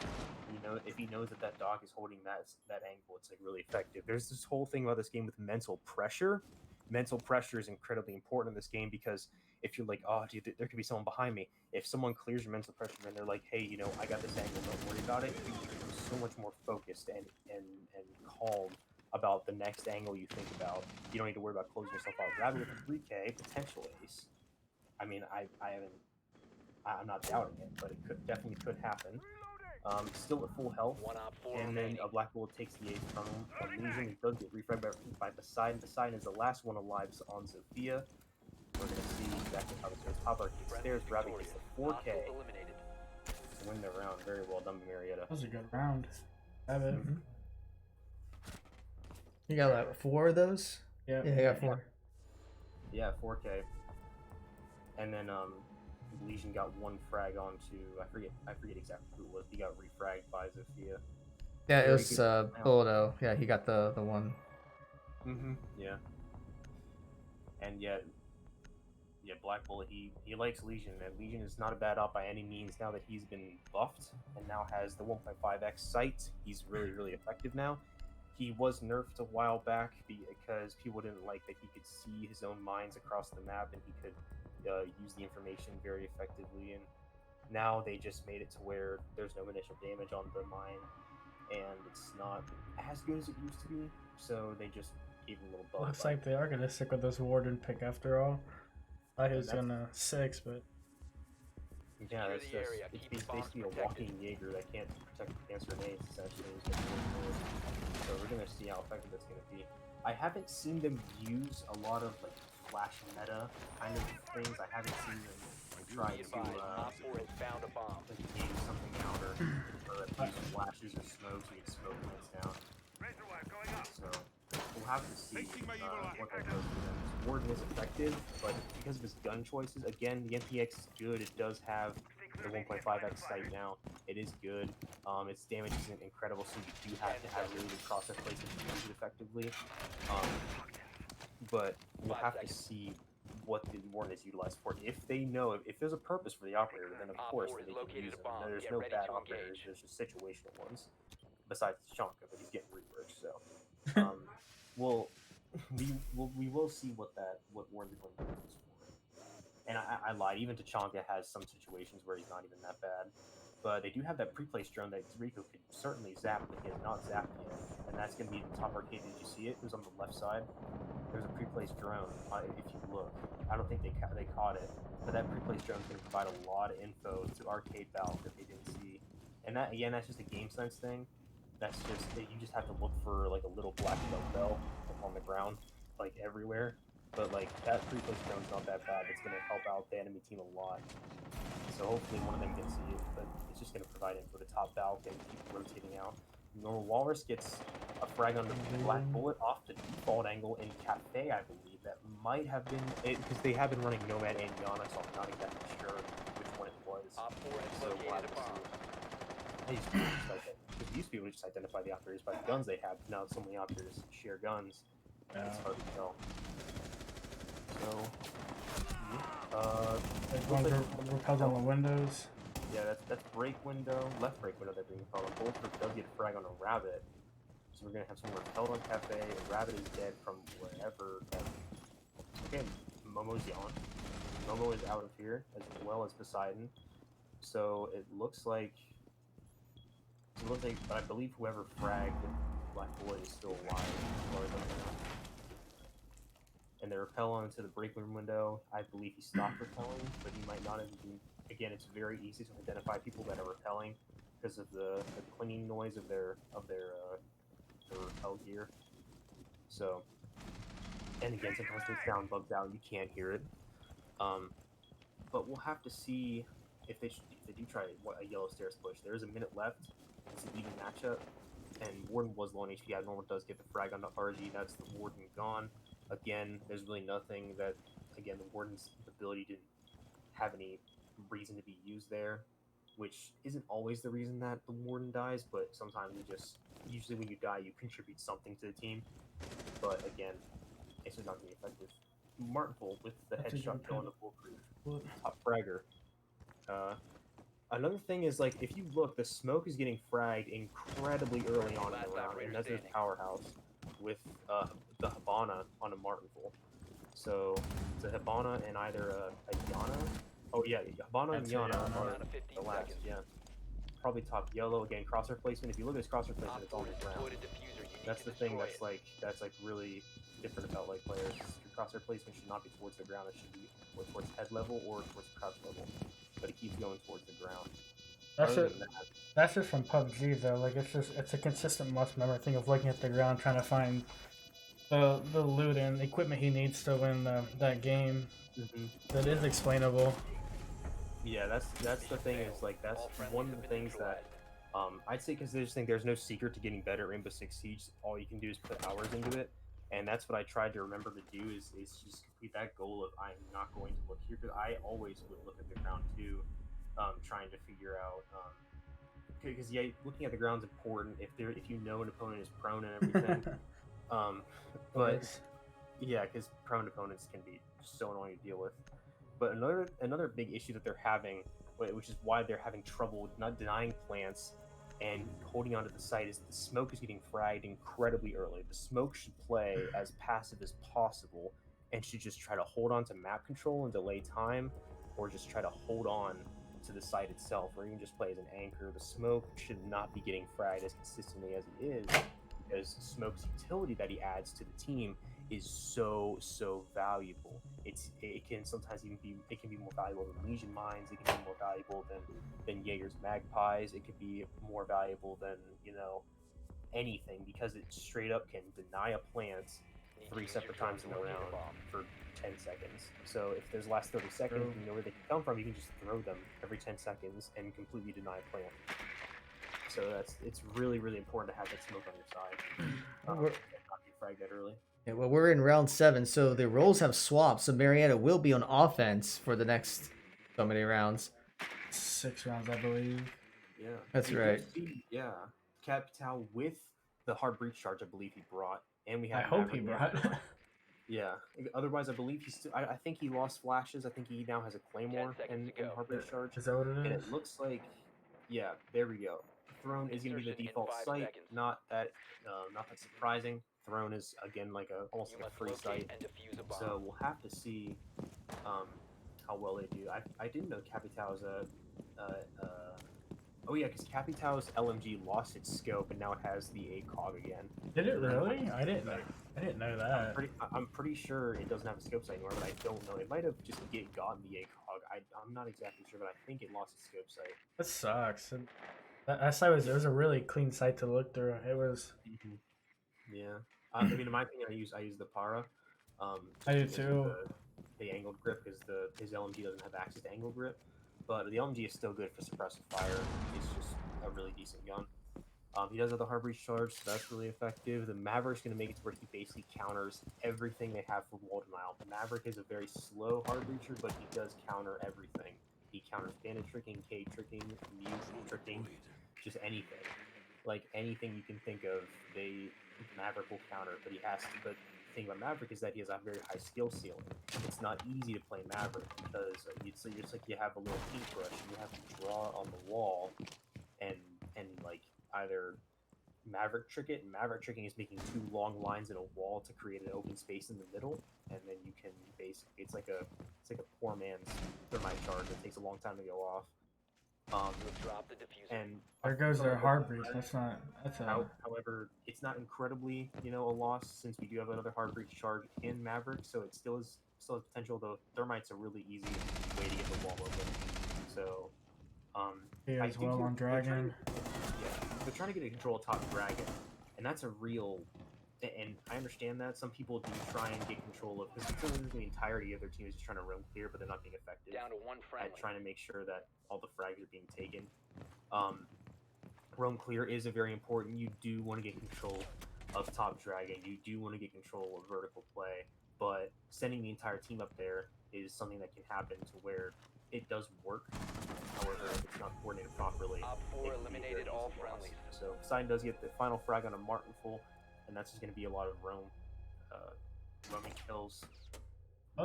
if he knows that dog is holding that angle, it's like really effective. There's this whole thing about this game with mental pressure. Mental pressure is incredibly important in this game, because if you're like, oh, dude, there could be someone behind me. If someone clears your mental pressure and they're like, hey, I got this angle, don't worry about it, you're so much more focused and calm about the next angle you think about. You don't need to worry about closing yourself out. Rabbit with a 3K potential ace. I mean, I'm not doubting it, but it definitely could happen. Still at full health, and then a Black Bull takes the ace from him. Illusion, he does get refragged by Poseidon. Poseidon is the last one alive on Zofia. We're going to see exactly how this goes. Top arcade stairs, Rabbit gets the 4K. to win their round. Very well done by Marietta. That was a good round. Have it. Mhm. You got like 4 of those? Yeah. Yeah, you got 4. Yeah, 4K. And then Legion got 1 frag onto I forget exactly who it was. He got refragged by Zofia. Yeah, it Very was good. Toledo. Yeah, he got the one. Yeah. And yet, yeah, Black Bullet, he likes Legion, and Legion is not a bad op by any means now that he's been buffed and now has the 1.5x sight. He's really, really effective now. He was nerfed a while back because people didn't like that he could see his own mines across the map and he could use the information very effectively. And now they just made it to where there's no initial damage on the mine, and it's not as good as it used to be. So they just gave him a little buff. Looks like they are gonna stick with this Warden pick after all. I thought he was gonna 6, but yeah, it's basically a walking Jaeger that can't protect against grenades, essentially. So we're gonna see how effective that's gonna be. I haven't seen them use a lot of like flash meta kind of things. I haven't seen them try to game something out or use flashes or smoke to get smoke points down. So we'll have to see what that does for them. Warden was effective, but because of his gun choices, again, the MPX is good. It does have the 1.5x sight now. It is good. Its damage isn't incredible, so you do have to have really good crosshair placement to use it effectively. But we'll have to see what the Warden is utilized for. If they know, if there's a purpose for the operator, then of course they can use it. There's no bad operators, there's just situational ones. Besides Chonka, but he's getting reworked, so we will see what Warden's going to use for. And I lied, even Tachanka has some situations where he's not even that bad. But they do have that pre-placed drone that Rico could certainly zap, but he has not zapped yet. And that's going to be in the top arcade. Did you see it? It was on the left side. There's a pre-placed drone, if you look. I don't think they caught it. But that pre-placed drone is going to provide a lot of info to arcade Valve that they didn't see. And that, again, that's just a game sense thing. That's just, you just have to look for like a little black bell on the ground, like everywhere. But like that pre-placed drone's not that bad. It's going to help out the enemy team a lot. So hopefully one of them gets to see it, but it's just going to provide info to top Valve and keep rotating out. Normal Walrus gets a frag on the Black Bullet off the default angle in Cafe, I believe. That might have been it, because they have been running Nomad and Yana, so I'm not exactly sure which one it was. So we'll have to see. It used to be able to just identify the operators by the guns they have. Now so many operators share guns. It's hard to tell. So, repels on the windows. yeah, that's break window, left break window. They're being called. Bulletproof does get a frag on a rabbit, so we're gonna have some repelled on Cafe. The rabbit is dead from wherever. Okay, Momo's gone. Momo is out of here as well as Poseidon. So it looks like. But I believe whoever fragged Black Bullet is still alive, as far as I know. And they repel onto the break room window. I believe he stopped repelling, but he might not have been. Again, it's very easy to identify people that are repelling because of the clinging noise of their repel gear. So, and again, sometimes the sound bugs out and you can't hear it. But we'll have to see if they do try a yellow stairs push. There is a minute left. It's an even matchup, and Warden was low on HP. Abnormal does get the frag on the RG. That's the Warden gone. Again, there's really nothing that, again, the Warden's ability didn't have any reason to be used there, which isn't always the reason that the Warden dies, but sometimes usually when you die, you contribute something to the team. But again, it's just not going to be effective. Martinful with the headshot kill on the Bulletproof. Top fragger. Another thing is, like, if you look, the smoke is getting fragged incredibly early on in the round, and that's his powerhouse with the Habana on a Martinful. So it's a Habana and either a Yana. Oh yeah, Habana and Yana are the last. Yeah, probably top yellow again. Crosshair placement. If you look at his crosshair placement, it's on the ground. That's the thing that's like really different about like players. Your crosshair placement should not be towards the ground. It should be towards head level or towards crouch level. But it keeps going towards the ground. That's just from PUBG though. Like it's a consistent must memory thing of looking at the ground, trying to find the loot and equipment he needs to win that game. That is explainable. Yeah, that's the thing is like that's one of the things that I'd say because there's no secret to getting better at Rainbow Six Siege. All you can do is put hours into it, and that's what I tried to remember to do is just complete that goal of I'm not going to look here because I always would look at the ground too, trying to figure out because yeah, looking at the ground's important if you know an opponent is prone and everything. um, but yeah, because prone opponents can be so annoying to deal with. But another big issue that they're having, which is why they're having trouble with not denying plants and holding onto the site, is the smoke is getting fragged incredibly early. The smoke should play as passive as possible and should just try to hold on to map control and delay time, or just try to hold on to the site itself, or even just play as an anchor. The smoke should not be getting fragged as consistently as it is, because smoke's utility that he adds to the team is so valuable. It can sometimes even be more valuable than Legion mines. It can be more valuable than Jaeger's magpies. It could be more valuable than anything because it straight up can deny a plant 3 separate times in a round for 10 seconds. So if there's the last 30 seconds, you know where they can come from. You can just throw them every 10 seconds and completely deny a plant. So it's really important to have that smoke on your side and not get fragged that early. Yeah, well, we're in round 7, so the roles have swapped. So Marietta will be on offense for the next so many rounds. 6 rounds, I believe. Yeah, That's we do right. see, yeah, Capital with the hard breach charge, I believe he brought, and we have. I hope he brought. Yeah. Otherwise, I believe he's still. I think he lost flashes. I think he now has a claymore and hard breach charge. Is that what it is? And it looks like, yeah, there we go. Throne is going to be the default site. Not that surprising. Throne is again like almost like a free site. So we'll have to see how well they do. I didn't know Capital is oh yeah, because Capital's LMG lost its scope and now it has the ACOG again. Did it really? I didn't know that. I'm pretty sure it doesn't have a scope site anymore, but I don't know. It might have just gotten the ACOG. I'm not exactly sure, but I think it lost its scope site. That sucks. That site was a really clean site to look through. It was. Yeah. I mean, in my opinion, I use the Para. I do too. The angled grip because his LMG doesn't have access to angled grip, but the LMG is still good for suppressive fire. It's just a really decent gun. He does have the hard breach charge, so that's really effective. The Maverick's going to make it to where he basically counters everything they have for wall denial. The Maverick is a very slow hard breacher, but he does counter everything. He counters bandit tricking, K tricking, mute tricking, just anything. Like anything you can think of, Maverick will counter, but he has to. But the thing about Maverick is that he has a very high skill ceiling. It's not easy to play Maverick because it's like you have a little paintbrush and you have to draw on the wall and like either Maverick trick it, and Maverick tricking is making 2 long lines in a wall to create an open space in the middle, and then you can basically it's like a poor man's thermite charge that takes a long time to go off. And there goes their hard breach. However, it's not incredibly, a loss since we do have another hard breach charge in Maverick, so it still has potential. Though thermite's a really easy way to get the wall open. So, yeah, as well on Dragon. They're trying to get control of top Dragon, and that's a real. And I understand that some people do try and get control of because the entirety of their team is just trying to roam clear, but they're not being effective. Down to one friendly. At trying to make sure that all the frags are being taken. Roam clear is a very important. You do want to get control of top Dragon. You do want to get control of vertical play, but sending the entire team up there is something that can happen to where it does work. However, if it's not coordinated properly, Op 4 eliminated all friendlies. So Poseidon does get the final frag on a Martinful, and that's just going to be a lot of roaming kills. I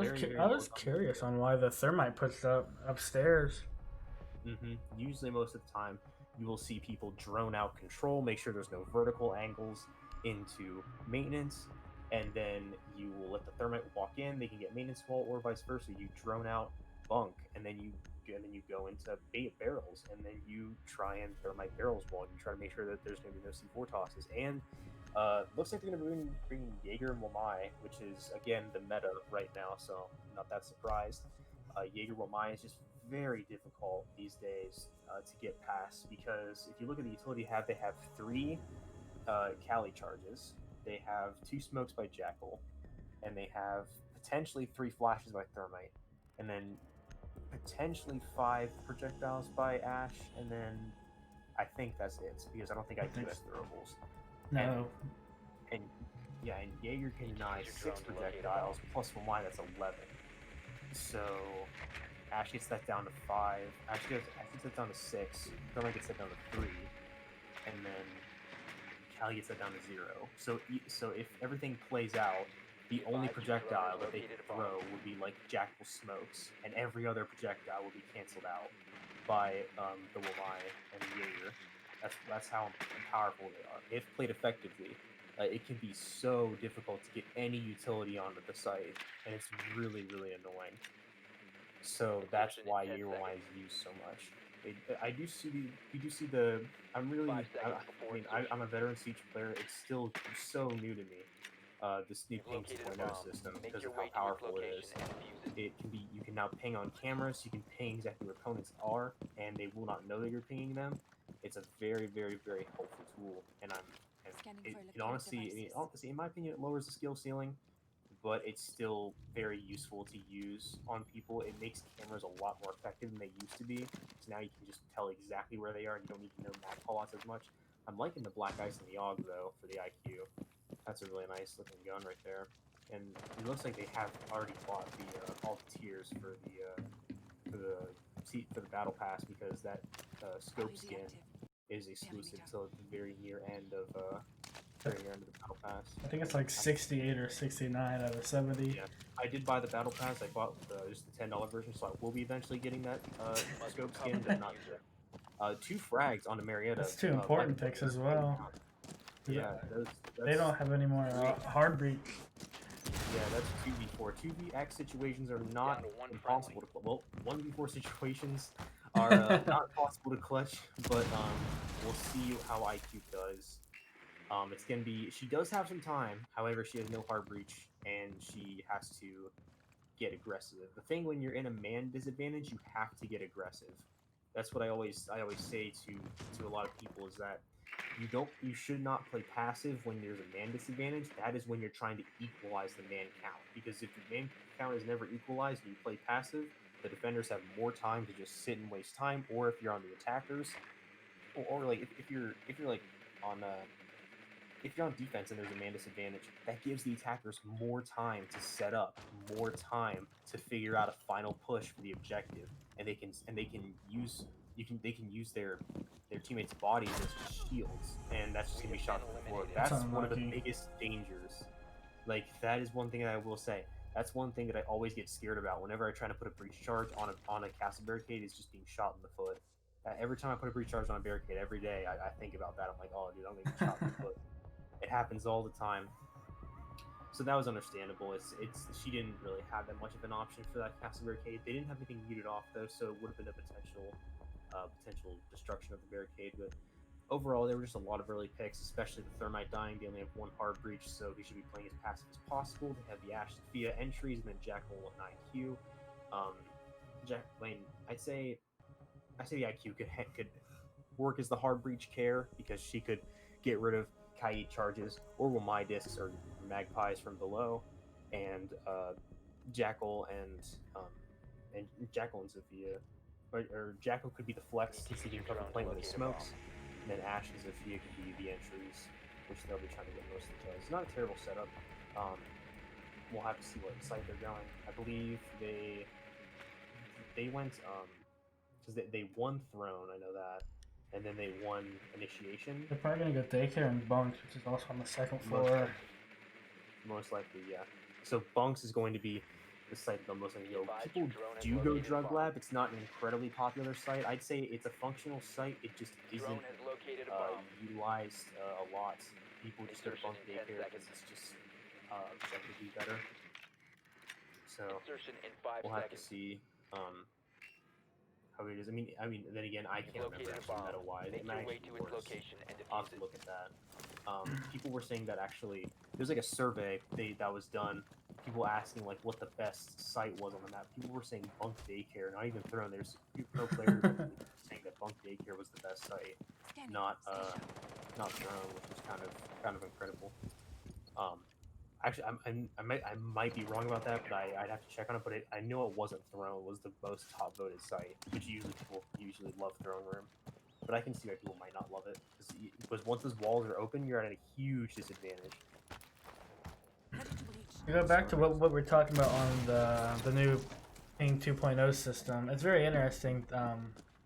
was curious on why the thermite puts up upstairs. Usually, most of the time, you will see people drone out control, make sure there's no vertical angles into maintenance, and then you will let the thermite walk in. They can get maintenance wall, or vice versa. You drone out bunk, and then you go into barrels, and then you try and thermite barrels wall. You try to make sure that there's going to be no C4 tosses, and looks like they're going to be bringing Jaeger and Wamai, which is again the meta right now. So I'm not that surprised. Jaeger Wamai is just very difficult these days to get past because if you look at the utility they have 3 Cali charges, they have 2 smokes by Jackal, and they have potentially 3 flashes by Thermite, and then potentially 5 projectiles by Ash, and then I think that's it, because I don't think IQ has throwables. No. And yeah, and Jaeger can deny 6 projectiles, plus 1Y, that's 11. So Ash gets that down to 5. Ash gets that down to 6. Thermite gets that down to 3. And then Callie gets that down to 0. So if everything plays out, the only projectile that they can throw would be like Jackal Smokes, and every other projectile would be canceled out by the Wamai and the Jaeger. That's how powerful they are. If played effectively, it can be so difficult to get any utility onto the site, and it's really, really annoying. So that's why Jaeger Wamai is used so much. I'm a veteran Siege player. It's still so new to me. This new ping 2.0 system, because of how powerful it is. You can now ping on cameras. You can ping exactly where opponents are, and they will not know that you're pinging them. It's a very, very, very helpful tool, and honestly, in my opinion, it lowers the skill ceiling, but it's still very useful to use on people. It makes cameras a lot more effective than they used to be. So now you can just tell exactly where they are, and you don't need to know map callouts as much. I'm liking the Black Ice and the AUG though for the IQ. That's a really nice looking gun right there, and it looks like they have already bought all the tiers for the battle pass, because that scope skin is exclusive till the very near end of the battle pass. I think it's like 68 or 69 out of 70. Yeah, I did buy the battle pass. I bought just the $10 version, so I will be eventually getting that scope skin, but not yet. 2 frags on the Marietta. That's 2 important picks as well. Yeah, they don't have any more hard breach. Yeah, that's 2v4. 2vx situations are not impossible to clutch. Well, 1v4 situations are not possible to clutch, but we'll see how IQ does. It's gonna be. She does have some time. However, she has no hard breach, and she has to get aggressive. The thing when you're in a man disadvantage, you have to get aggressive. That's what I always say to a lot of people, is that you should not play passive when there's a man disadvantage. That is when you're trying to equalize the man count, because if the man count is never equalized and you play passive, the defenders have more time to just sit and waste time. Or if you're on the attackers, or like if you're like on if you're on defense and there's a man disadvantage, that gives the attackers more time to set up, more time to figure out a final push for the objective, and they can use their teammates' bodies as just shields, and that's just gonna be shot from the floor. That's one of the biggest dangers. Like, that is one thing that I will say. That's one thing that I always get scared about whenever I try to put a breach charge on a castle barricade, is just being shot in the foot. Every time I put a breach charge on a barricade, every day I think about that. I'm like, oh dude, I'm gonna get shot in the foot. It happens all the time. So that was understandable. She didn't really have that much of an option for that castle barricade. They didn't have anything muted off though, so it would have been a potential destruction of the barricade. But overall, there were just a lot of early picks, especially the Thermite dying. They only have 1 hard breach, so he should be playing as passive as possible. They have the Ash Sophia entries, and then Jackal and IQ. I'd say the IQ could work as the hard breach care, because she could get rid of Kai charges or Wamai discs or magpies from below, and Jackal and Sophia, or Jackal could be the flex since he can cover the plane when he smokes, and then Ash and Sophia could be the entries, which they'll be trying to get most of the kills. It's not a terrible setup. We'll have to see what site they're going. I believe they went because they won Throne, I know that, and then they won Initiation. They're probably gonna go daycare and bunks, which is also on the 2nd floor. Most likely, yeah. So bunks is going to be the site that they'll most likely go. People do go drug lab. It's not an incredibly popular site. I'd say it's a functional site. It just isn't utilized a lot. People just go to bunk daycare because it's just objectively better. So we'll have to see how it is. I mean, then again, I can't remember actually meta-wise. It might actually be worse. I'll have to look at that. People were saying that actually there's like a survey that was done. People asking like what the best site was on the map. People were saying bunk daycare, not even Throne. There's pro players saying that bunk daycare was the best site, not Throne, which is kind of incredible. Actually, I might be wrong about that, but I'd have to check on it. But I know it wasn't Throne. It was the most top voted site, which people usually love Throne Room. But I can see why people might not love it because once those walls are open, you're at a huge disadvantage. To go back to what we're talking about on the new ping 2.0 system, it's very interesting.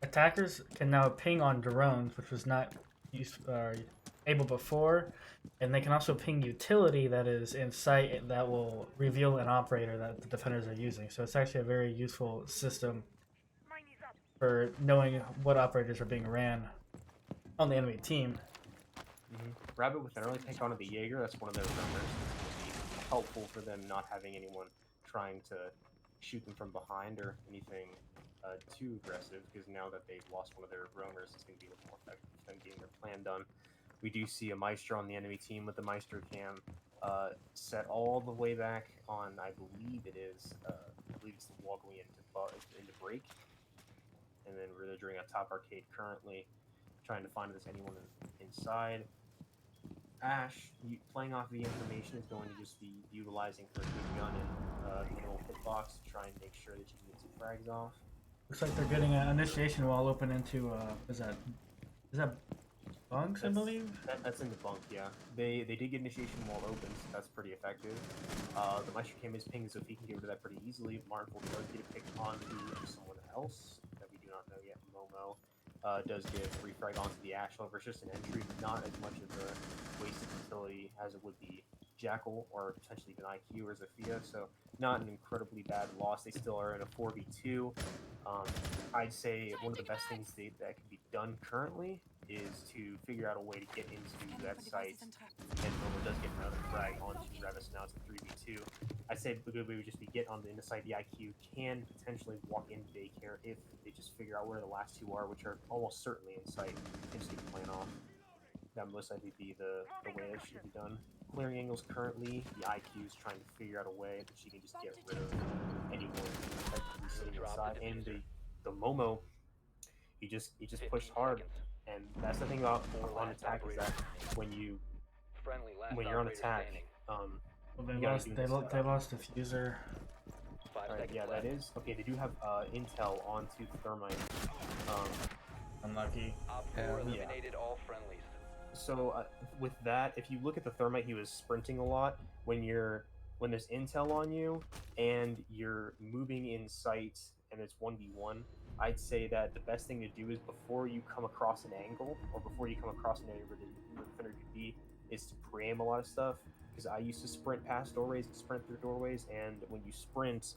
Attackers can now ping on drones, which was not able before, and they can also ping utility that is in sight that will reveal an operator that the defenders are using. So it's actually a very useful system for knowing what operators are being ran on the enemy team. Rabbit with an early pick onto the Jaeger, that's one of their runners. It would be helpful for them not having anyone trying to shoot them from behind or anything too aggressive, because now that they've lost one of their roamers, it's going to be a little more effective for them getting their plan done. We do see a Maestro on the enemy team with the Maestro cam set all the way back on, I believe it's the wall going into break. And then we're doing a top arcade currently, trying to find if there's anyone inside. Ash, playing off the information, is going to just be utilizing her good gun and minimal hitbox to try and make sure that you can get some frags off. Looks like they're getting an initiation wall open into is that bunks, I believe? That's in the bunk, yeah. They did get initiation wall open, so that's pretty effective. The Maestro Cam is pinged, so if he can get rid of that pretty easily, Martinful does get a pick onto someone else that we do not know yet. Momo does get a free frag onto the Ash, however, it's just an entry, not as much of a wasted utility as it would be Jackal or potentially even IQ or Zofia, so not an incredibly bad loss. They still are in a 4v2. I'd say one of the best things that can be done currently is to figure out a way to get into that site, and Momo does get another frag onto Revis, now it's a 3v2. I'd say the good way would just be get on the inside. The IQ can potentially walk into daycare if they just figure out where the last two are, which are almost certainly in sight, and just get the plan off. That most likely be the way it should be done. Clearing angles currently, the IQ is trying to figure out a way that she can just get rid of anyone that could be sitting inside. And the Momo, he just pushed hard, and that's the thing about on attack is that when you're on attack, They lost diffuser. Right, yeah, that is okay. They do have intel onto Thermite. Unlucky. Eliminated all friendlies. So with that, if you look at the Thermite, he was sprinting a lot. When there's intel on you and you're moving in sight and it's 1v1, I'd say that the best thing to do is before you come across an angle or before you come across an area where the defender could be, is to pre-aim a lot of stuff. Because I used to sprint past doorways and sprint through doorways, and when you sprint,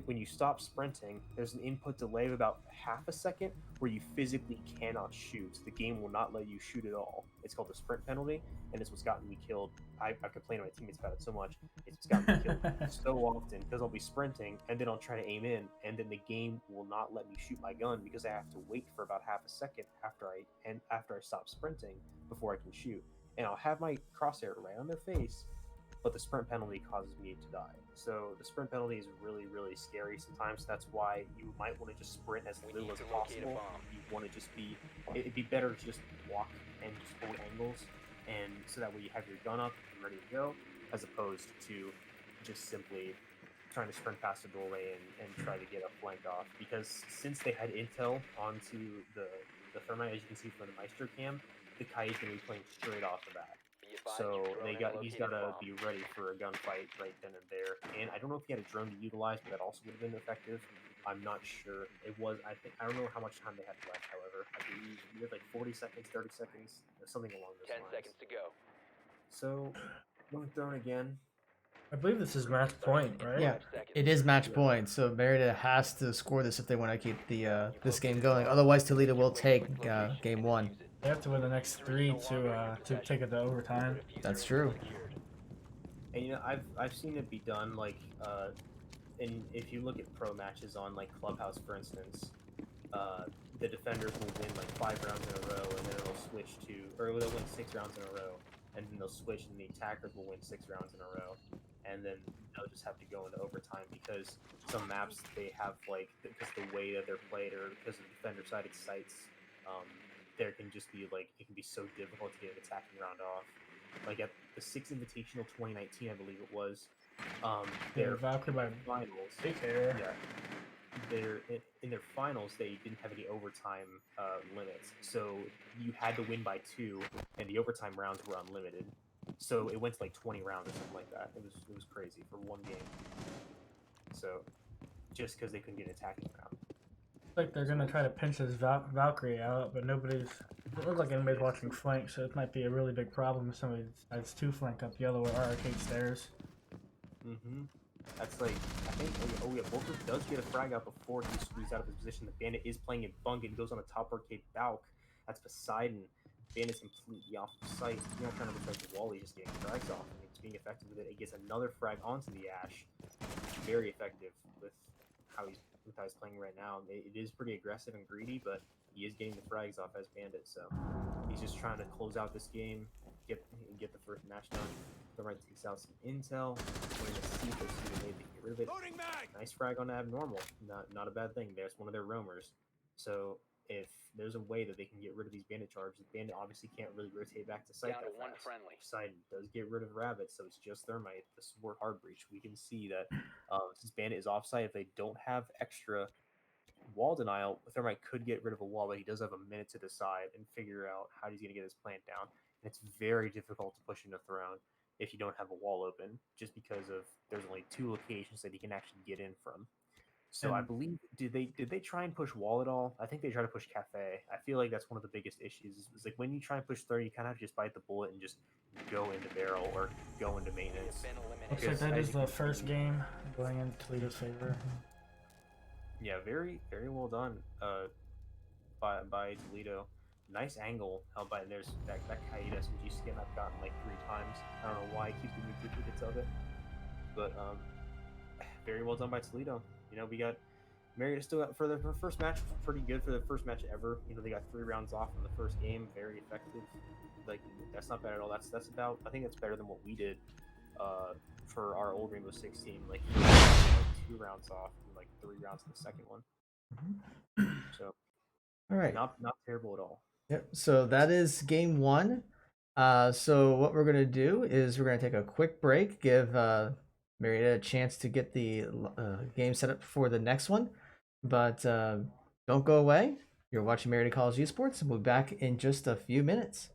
when you stop sprinting, there's an input delay of about half a second where you physically cannot shoot. The game will not let you shoot at all. It's called the sprint penalty, and it's what's gotten me killed. I complain to my teammates about it so much. It's what's gotten me killed so often, because I'll be sprinting, and then I'll try to aim in, and then the game will not let me shoot my gun because I have to wait for about half a second after I stop sprinting before I can shoot. And I'll have my crosshair right on their face, but the sprint penalty causes me to die. So the sprint penalty is really, really scary sometimes. That's why you might want to just sprint as little as possible. You want to just it'd be better to just walk and just hold angles, and so that way you have your gun up and ready to go, as opposed to just simply trying to sprint past the doorway and try to get a flank off. Because since they had intel onto the Thermite, as you can see from the Maestro cam, the Kai's going to be playing straight off the bat. So he's got to be ready for a gunfight right then and there. And I don't know if he had a drone to utilize, but that also would have been effective. I'm not sure. I don't know how much time they had left, however. I believe we had like 40 seconds, 30 seconds, something along those 10 lines. seconds to go. So, going drone again. I believe this is match point, right? Yeah, it is match point, so Marietta has to score this if they want to keep the this game going. Otherwise, Toledo will take game one. They have to win the next 3 to take it to overtime. That's true. And I've seen it be done like and if you look at pro matches on like Clubhouse, for instance, the defenders will win like 5 rounds in a row, and then it'll switch to, or they'll win 6 rounds in a row, and then they'll switch, and the attackers will win 6 rounds in a row, and then they'll just have to go into overtime because some maps they have like because the way that they're played or because of defender-sided sites, there can just be like it can be so difficult to get an attacking round off. Like at the Six Invitational 2019, I believe it was. Their Valkyrie by finals. Big Hair. Yeah. In their finals, they didn't have any overtime limits, so you had to win by 2, and the overtime rounds were unlimited. So it went to like 20 rounds or something like that. It was crazy for one game. So just because they couldn't get an attacking round. Like they're gonna try to pinch this Valkyrie out, but nobody's. It doesn't look like anybody's watching flank, so it might be a really big problem if somebody decides to flank up yellow or arcade stairs. That's like I think. Oh yeah, Volker does get a frag out before he squeezed out of his position. The Bandit is playing it bunk and goes on the top arcade Valk. That's Poseidon. Bandit's completely off the site. You know, kind of looks like Wally's just getting frags off and it's being effective with it. It gets another frag onto the Ash. Very effective with how he's playing right now. It is pretty aggressive and greedy, but he is getting the frags off as Bandit, so he's just trying to close out this game, get the first match done. The right takes out some intel. We're gonna see if there's a way to get rid of it. Nice frag on Abnormal. Not a bad thing. There's one of their roamers. So if there's a way that they can get rid of these bandit charges, the bandit obviously can't really rotate back to site Down to that one fast. friendly. Poseidon does get rid of Rabbit, so it's just Thermite. The Sword Hard Breach. We can see that since bandit is offsite, if they don't have extra wall denial, Thermite could get rid of a wall, but he does have a minute to decide and figure out how he's going to get his plant down. And it's very difficult to push into Throne if you don't have a wall open, just because of there's only 2 locations that he can actually get in from. So I believe did they try and push wall at all? I think they tried to push cafe. I feel like that's one of the biggest issues. Is like when you try and push 30, you kind of have to just bite the bullet and just go into barrel or go into maintenance. Been eliminated. Looks like that is the first game going in Toledo's favor. Yeah, very well done by Toledo. Nice angle held by, and there's that Kaida SMG skin I've gotten like 3 times. I don't know why it keeps giving me duplicates of it, but very well done by Toledo. You know, we got Marietta still got for the first match, pretty good for the first match ever. You know, they got 3 rounds off in the first game, very effective. Like that's not bad at all. That's about, I think that's better than what we did for our old Rainbow Six team. Like 2 rounds off and like 3 rounds in the second one. So All right. not terrible at all. Yep. So that is game 1. So what we're gonna do is we're gonna take a quick break, give Marietta a chance to get the game set up for the next one. But don't go away. You're watching Marietta College Esports, and we'll be back in just a few minutes.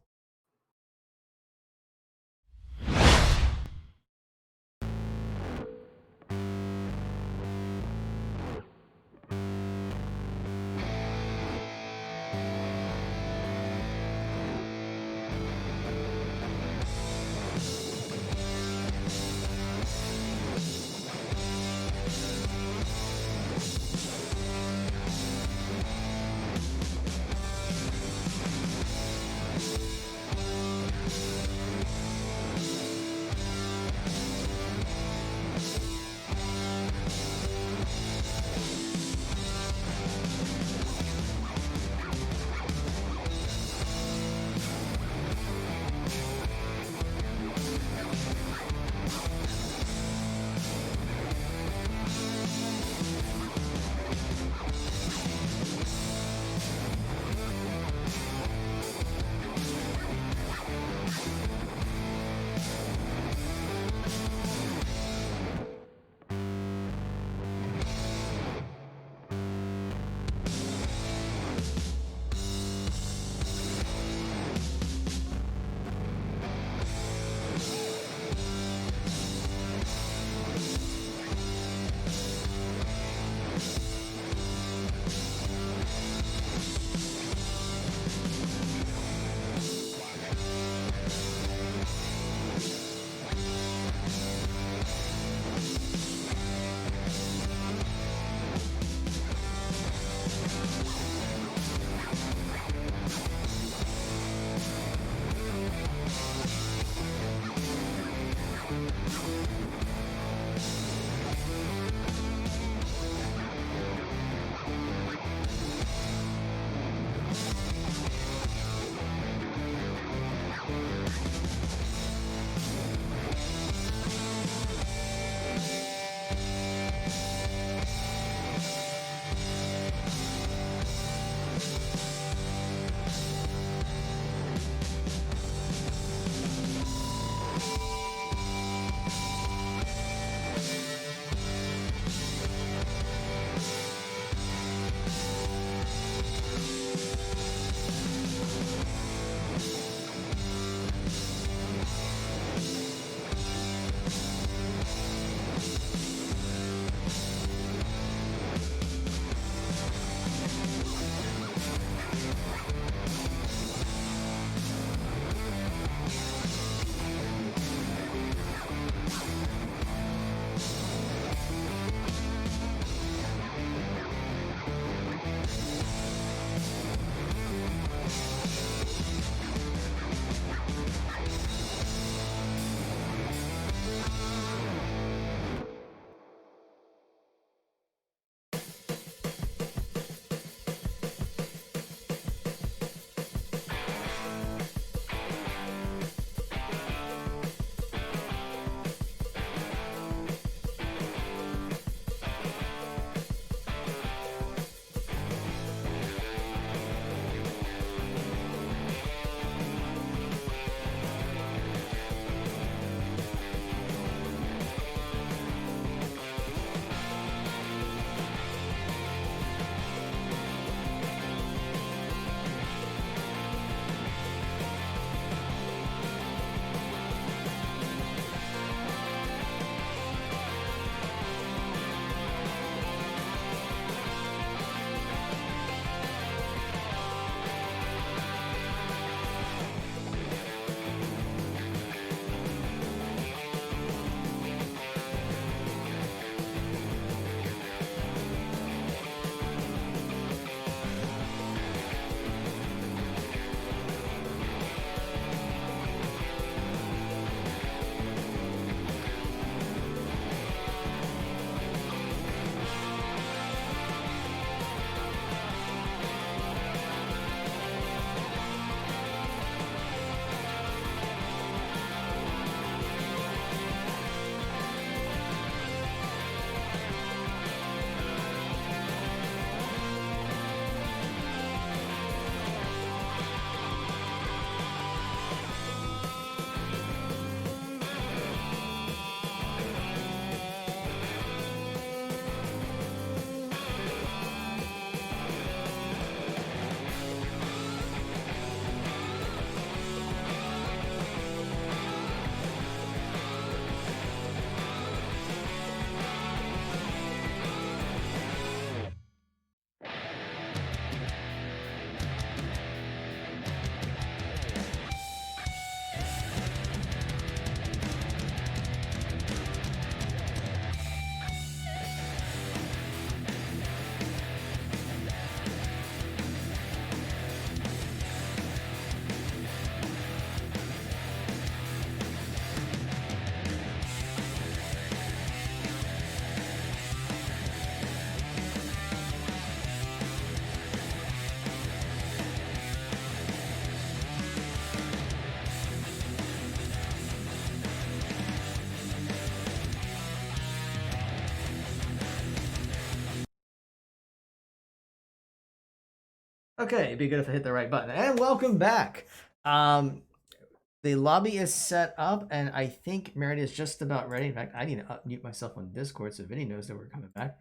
Okay, it'd be good if I hit the right button. And welcome back. The lobby is set up, and I think Marietta is just about ready. In fact, I need to mute myself on Discord so Vinny knows that we're coming back.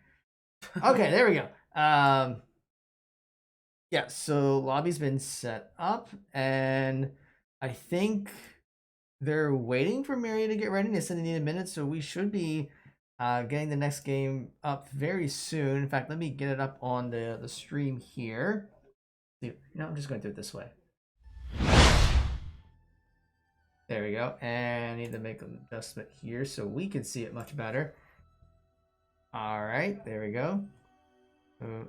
Okay, there we go. Yeah, so lobby's been set up, and I think they're waiting for Marietta to get ready. They said they need a minute, so we should be getting the next game up very soon. In fact, let me get it up on the stream here. I'm just going to do it this way. There we go. And I need to make an adjustment here so we can see it much better. All right, there we go.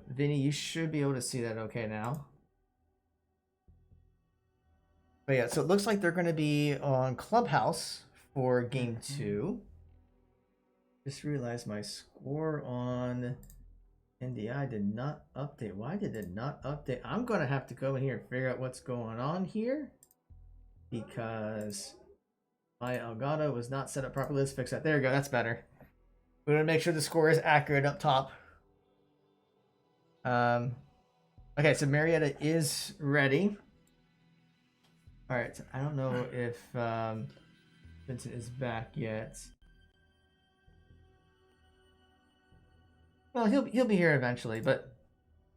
Vinny, you should be able to see that okay now. But yeah, so it looks like they're going to be on Clubhouse for game 2. Just realized my score on NDI did not update. Why did it not update? I'm going to have to go in here and figure out what's going on here, because my Elgato was not set up properly. Let's fix that. There we go. That's better. We're going to make sure the score is accurate up top. Okay, so Marietta is ready. All right, so I don't know if Vincent is back yet. Well, he'll be here eventually, but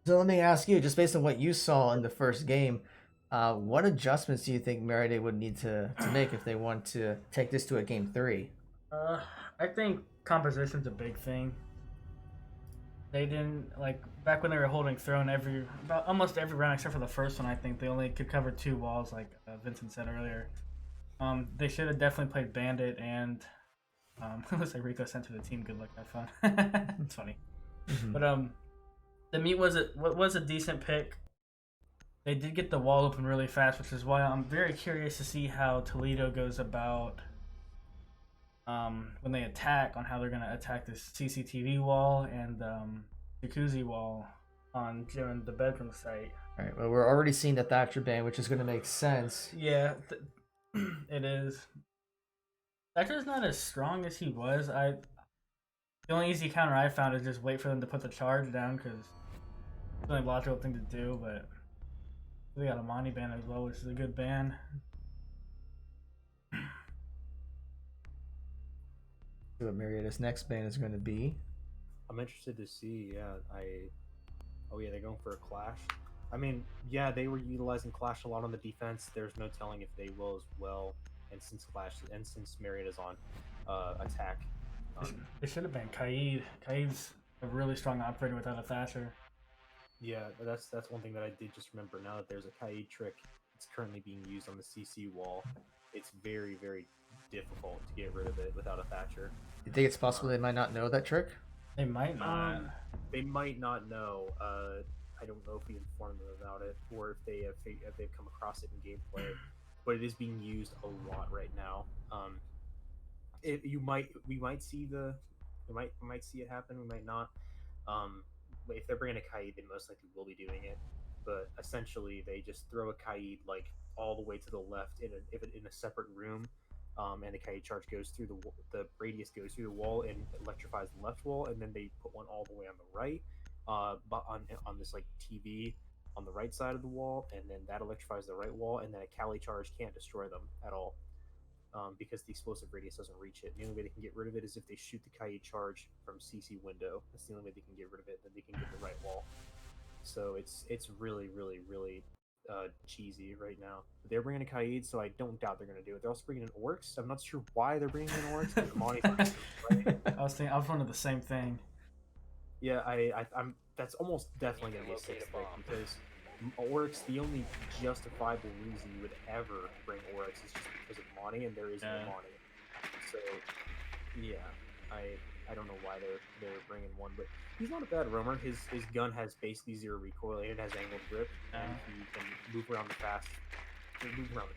so let me ask you, just based on what you saw in the first game, what adjustments do you think Marietta would need to make if they want to take this to a game 3? I think composition's a big thing. They didn't, like, back when they were holding throne almost every round except for the first one, I think they only could cover 2 walls, like Vincent said earlier. They should have definitely played Bandit, and it looks like Rico sent to the team. Good luck, have fun. It's funny. Mm-hmm. But the meat was a decent pick. They did get the wall open really fast, which is why I'm very curious to see how Toledo goes about when they attack, on how they're going to attack this CCTV wall and jacuzzi wall on the bedroom site. All right. Well, we're already seeing the Thatcher ban, which is going to make sense. Yeah, it is. Thatcher's not as strong as he was. The only easy counter I found is just wait for them to put the charge down, because it's the only logical thing to do. But they got a Monty ban as well, which is a good ban. See what Marietta's next ban is going to be. I'm interested to see. Yeah, oh yeah, they're going for a clash. I mean, yeah, they were utilizing clash a lot on the defense. There's no telling if they will as well. And since Marietta's on attack, It should have been Kaid. Kaid's a really strong operator without a Thatcher. yeah, that's one thing that I did just remember now, that there's a Kaid trick. It's currently being used on the CC wall. It's very, very difficult to get rid of it without a Thatcher. You think it's possible they might not know that trick? They might not. They might not know. I don't know if we informed them about it, or if they've come across it in gameplay. But it is being used a lot right now. We might see it happen. We might not. But if they're bringing a Kaid, they most likely will be doing it. But essentially, they just throw a Kaid like all the way to the left in a separate room, and the Kaid charge goes through the radius goes through the wall and electrifies the left wall, and then they put one all the way on the right, but on this like TV on the right side of the wall, and then that electrifies the right wall, and then a Kali charge can't destroy them at all, because the explosive radius doesn't reach it. The only way they can get rid of it is if they shoot the Kaid charge from CC window. That's the only way they can get rid of it. Then they can get the right wall. So it's really, really, really cheesy right now. They're bringing a Kaid, so I don't doubt they're going to do it. They're also bringing in Orcs. I'm not sure why they're bringing in Orcs. I was wondering the same thing. Yeah, I'm. That's almost definitely going to be a 6th pick, because Orcs, the only justifiable reason you would ever bring Orcs is just because of Monty, and there is no Monty. So, yeah, I don't know why they're bringing one, but he's not a bad roamer. His gun has basically 0 recoil, and it has angled grip, and he can move around the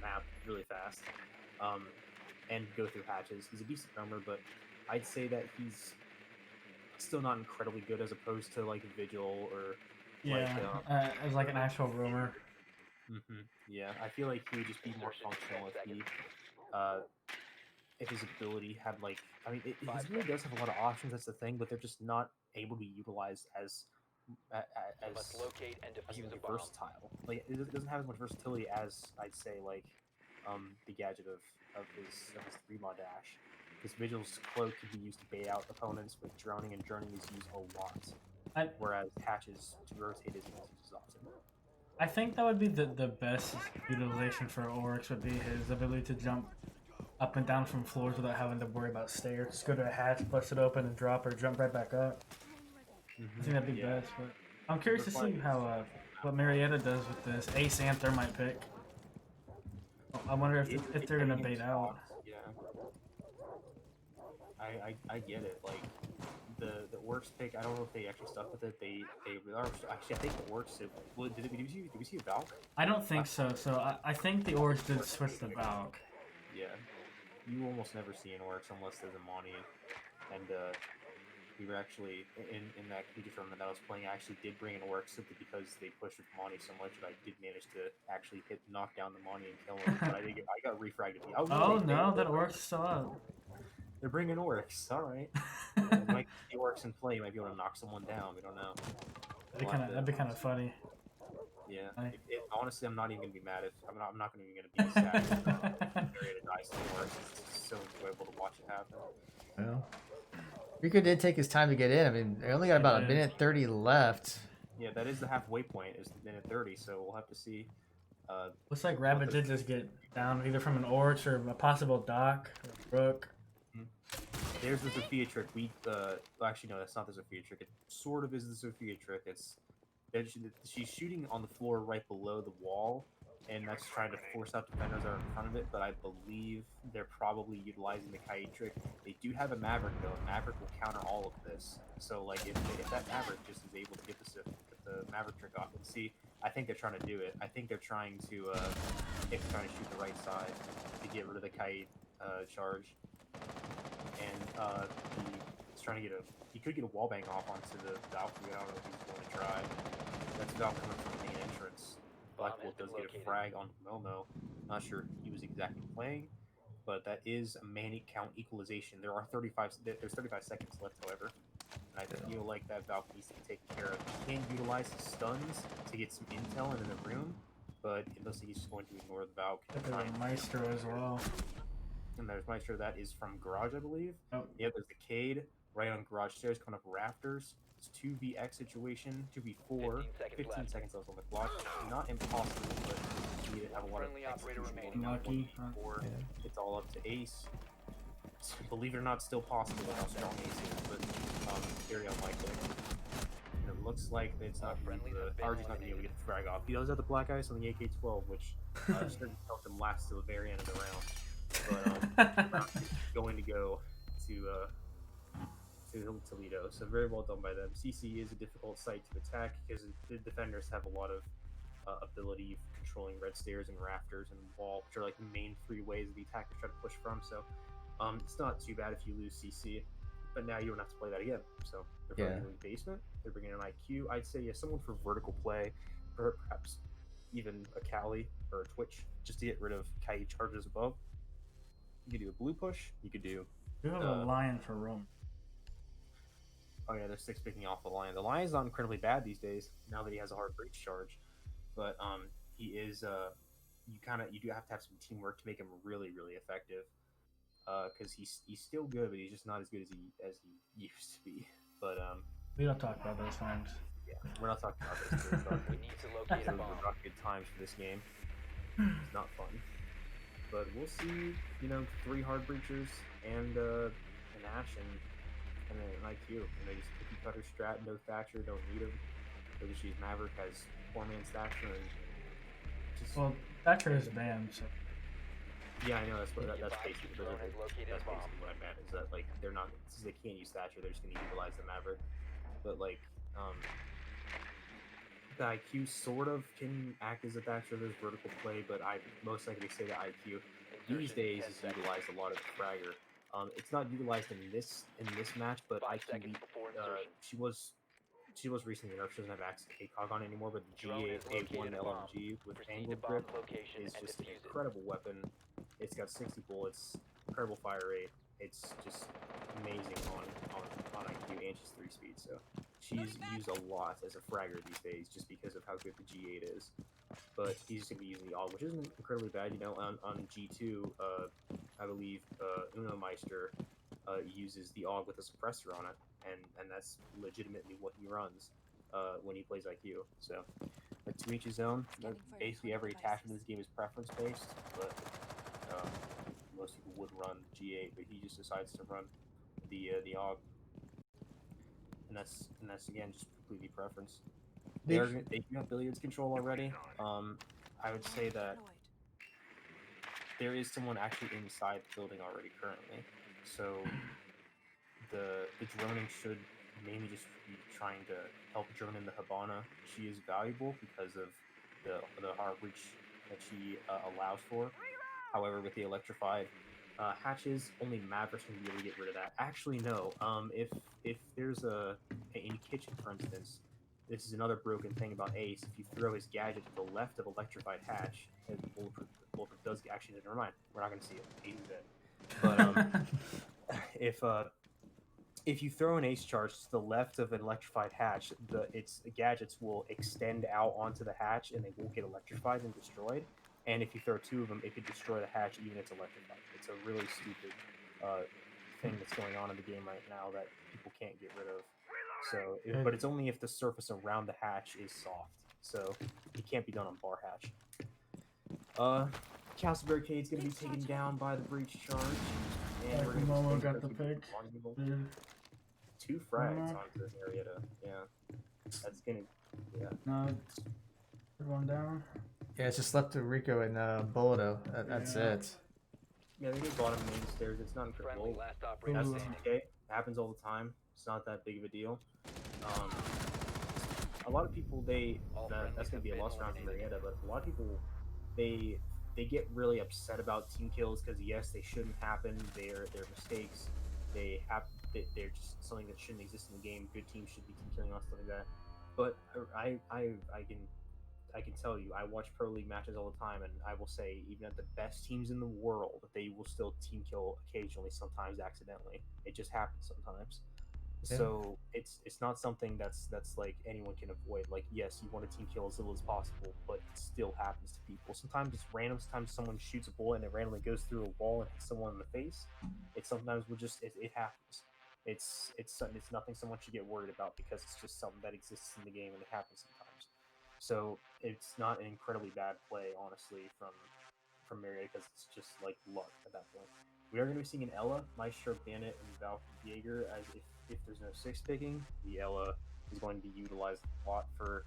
map really fast, and go through hatches. He's a decent roamer, but I'd say that he's still not incredibly good as opposed to like Vigil or as like an actual roamer. Yeah, I feel like he would just be more functional if his ability had like, I mean, his ability does have a lot of options. That's the thing, but they're just not able to be utilized as Must locate and as defuse a really bomb. versatile. Like it doesn't have as much versatility as I'd say like the gadget of his 3-mod dash. Because Vigil's cloak can be used to bait out opponents, but droning is used a lot. Whereas Hatches to rotate isn't used as often. I think that would be the best utilization for Oryx would be his ability to jump up and down from floors without having to worry about stairs. Just go to a hatch, bust it open, and drop, or jump right back up. I think that'd be best. But I'm curious to see how what Marietta does with this Ace and Thermite pick. I wonder if they're gonna bait out. Yeah. I get it. Like the Orcs pick, I don't know if they actually stuck with it. They are actually I think the Orcs did we see a Valk? I don't think so. So I think the Oryx did switch the Valk. Yeah. You almost never see an Orcs unless there's a Monty, and we were actually in that Collegiate tournament that I was playing. I actually did bring an Orc simply because they pushed with Monty so much that I did manage to actually knock down the Monty and kill him. But I got refragged. Oh no, that Oryx is still up. They're bringing Orcs. All right. Might the Orcs in play. You might be able to knock someone down. We don't know. That'd be kind of funny. Yeah. Honestly, I'm not even gonna be mad if I'm not even gonna be sad. Marietta dies to Orcs. It's so enjoyable to watch it happen. Well, Rico did take his time to get in. I mean, they only got about a minute 30 left. Yeah, that is the halfway point. Is the minute 30. So we'll have to see. Looks like Rabbit did just get down either from an Oryx or a possible Doc or Rook. There's the Sophia trick. Actually, no, that's not the Sophia trick. It sort of is the Sophia trick. She's shooting on the floor right below the wall, and that's trying to force out defenders that are in front of it. But I believe they're probably utilizing the Kaid trick. They do have a Maverick though. Maverick will counter all of this. So like if that Maverick just is able to get the Maverick trick off, and see, I think they're trying to do it. I think they're trying to shoot the right side to get rid of the Kaid charge. And he's trying to he could get a wallbang off onto the Valkyrie. I don't know if he's going to try. That's Valkyrie coming from the main entrance. Black Bolt does get a frag on Momo. Not sure he was exactly playing, but that is a manic count equalization. There's 35 seconds left, however. And I feel like that Valkyrie needs to be taken care of. He can utilize his stuns to get some intel into the room, but it looks like he's just going to ignore the Valk. There's a Maestro as well. And there's Maestro, that is from Garage, I believe. Oh. Yep, there's the Cade right on Garage stairs coming up rafters. It's 2vx situation, 2v4, 15 seconds left on the clock. Not impossible, but you need to have a lot of execution. Lucky. It's all up to Ace. Believe it or not, still possible how strong Ace is, but very unlikely. And it looks like it's not RG's not going to be able to get the frag off. He does have the black ice on the AK-12, which should help him last to the very end of the round. But going to go to Toledo, so very well done by them. CC is a difficult site to attack because the defenders have a lot of ability of controlling red stairs and rafters and wall, which are like the main three ways the attackers try to push from. So it's not too bad if you lose CC, but now you don't have to play that again. So they're playing in the basement. They're bringing an IQ. I'd say someone for vertical play, or perhaps even a Cali or a Twitch, just to get rid of Kaid charges above. You could do a blue push. You could do. You have a Lion for room. Oh yeah, they're 6 picking off the Lion. The Lion's not incredibly bad these days now that he has a hard breach charge, but he is you do have to have some teamwork to make him really effective. Because he's still good, but he's just not as good as he used to be. But we don't talk about those times. Yeah, we're not talking about this. We need to locate a bomb. Not good times for this game. It's not fun. But we'll see, 3 hard breachers and an Ash and an IQ. And just cookie cutter strat, no Thatcher, don't need him. Or just use Maverick as 4-man Thatcher and just. Well, Thatcher is banned, so. Yeah, I know that's basically what I meant. Is that like they're not, since they can't use Thatcher, they're just gonna utilize the Maverick. But like, the IQ sort of can act as a Thatcher. There's vertical play, but I most likely say the IQ these days is utilized a lot of Fragger. It's not utilized in this match, but IQ she was recently nerfed. She doesn't have access to ACOG on anymore, but the GA1 LMG with angled grip is just an incredible weapon. It's got 60 bullets, incredible fire rate. It's just amazing on IQ, and she's 3 speed, so she's used a lot as a fragger these days just because of how good the G8 is. But he's just gonna be using the AUG, which isn't incredibly bad. You know, on G2, I believe Uno Meister uses the AUG with a suppressor on it, and that's legitimately what he runs when he plays IQ. So, like, to each his own. Basically, every attachment in this game is preference based, but most people would run G8, but he just decides to run the AUG, and that's again just completely preference. They do have billiards control already. I would say that there is someone actually inside the building already currently, so the droning should mainly just be trying to help drone in the Habana. She is valuable because of the hard reach that she allows for. However, with the electrified hatches, only Mavericks can really get rid of that. Actually, no. If there's in kitchen, for instance, this is another broken thing about Ace. If you throw his gadget to the left of electrified hatch, bulletproof does actually. Never mind. We're not going to see it. Ace is dead. But if you throw an ace charge to the left of an electrified hatch, its gadgets will extend out onto the hatch and they won't get electrified and destroyed. And if you throw two of them, it could destroy the hatch even if it's electrified. It's a really stupid thing that's going on in the game right now that people can't get rid of. So, but it's only if the surface around the hatch is soft. So it can't be done on bar hatch. Castle Barricade's gonna be taken down by the breach charge. And we're gonna Momo got the pick. 2 frags onto Marietta. Yeah. That's gonna. Yeah. No, everyone down. Yeah, it's just left to Rico and Bolodo. That's it. Yeah, they get bottom main stairs. It's not Friendly incredible. last operator That's standing. okay. Happens all the time. It's not that big of a deal. A lot of people that's gonna be a lost round for Marietta, but a lot of people they get really upset about team kills because yes, they shouldn't happen. They're mistakes. They're just something that shouldn't exist in the game. Good teams should be team killing on stuff like that. But I can tell you, I watch pro league matches all the time, and I will say, even at the best teams in the world, they will still team kill occasionally, sometimes accidentally. It just happens sometimes. Yeah. So it's not something that's like anyone can avoid. Like, yes, you want to team kill as little as possible, but it still happens to people. Sometimes it's random. Sometimes someone shoots a bullet and it randomly goes through a wall and hits someone in the face. It sometimes will just it happens. It's nothing someone should get worried about because it's just something that exists in the game and it happens sometimes. So it's not an incredibly bad play, honestly, from Marietta because it's just like luck at that point. We are going to be seeing an Ella, Maestro, Bennett, and Valkyrie Jaeger. As if there's no 6 picking, the Ella is going to be utilized a lot for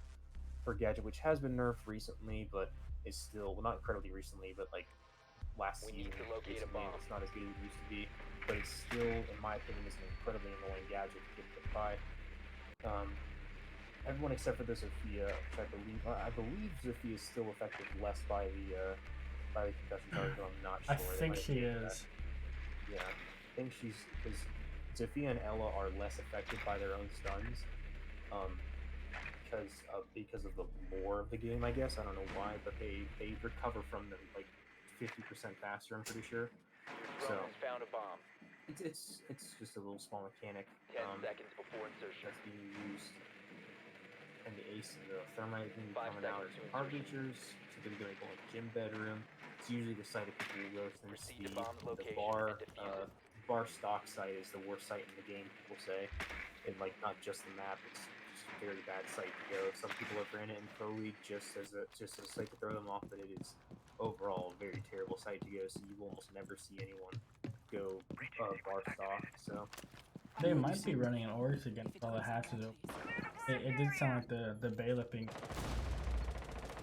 gadget, which has been nerfed recently, but is still not incredibly recently, but like last We season. need to locate a Recently, bomb. it's not as good as it used to be, but it's still, in my opinion, is an incredibly annoying gadget to get hit by. Everyone except for the Zofia, which I believe Zofia is still affected less by the concussion charge, but I'm not sure. I think she is. Yeah, I think she's because Zofia and Ella are less affected by their own stuns, because of the lore of the game, I guess. I don't know why, but they recover from them like 50% faster. I'm pretty sure. Drone has found a bomb. It's just a little small mechanic 10 seconds before insertion. that's being used. And the ace and the thermite are going to be 5 coming out seconds as to hard insertion. bleachers. So they're going to go in the gym bedroom. It's usually the site that people will go to. There's Proceed to bomb's location bar, and defuse it. bar stock site is the worst site in the game, people say. And like not just the map, it's just a very bad site to go. Some people have ran it in Pro League just as a site to throw them off, but it is overall a very terrible site to go. So you will almost never see anyone go bar stock. So They might be running an Oryx against all the hatches. It did sound like the bailiff being.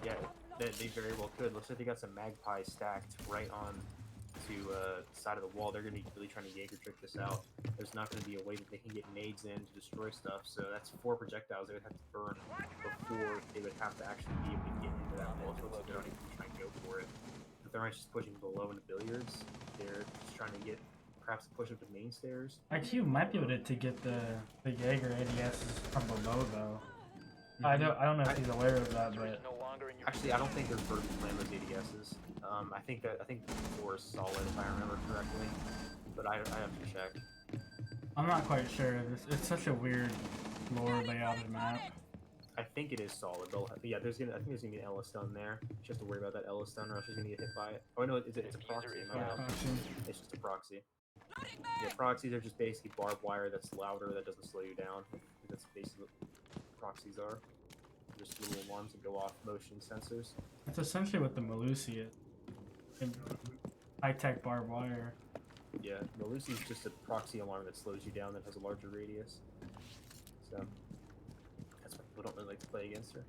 yeah, they very well could. Looks like they got some magpie stacked right on to the side of the wall. They're going to be really trying to Jaeger trick this out. There's not going to be a way that they can get nades in to destroy stuff. So that's 4 projectiles they would have to burn before they would have to actually be able to get into that wall. So they don't even try and go for it. The Thermite's just pushing below into billiards. They're just trying to get perhaps a push up the main stairs. IQ might be able to get the Jaeger ADS from below though. I don't know if he's aware of that, User is but no longer in your Actually, I don't think they're vertically playing those ADSs. I think the floor is solid if I remember correctly, but I have to check. I'm not quite sure. It's such a weird floor layout of the map? I think it is solid. Yeah, I think there's gonna be an Ella stone there. She has to worry about that Ella stone, or else she's gonna get hit by it. Oh no, it's a proxy. My bad. It's just a proxy. Yeah, proxies are just basically barbed wire that's louder, that doesn't slow you down. That's basically what proxies are. Just little alarms that go off, motion sensors. That's essentially what the Melusi is. High-tech barbed wire. Yeah, Melusi is just a proxy alarm that slows you down that has a larger radius. So that's why people don't really like to play against her.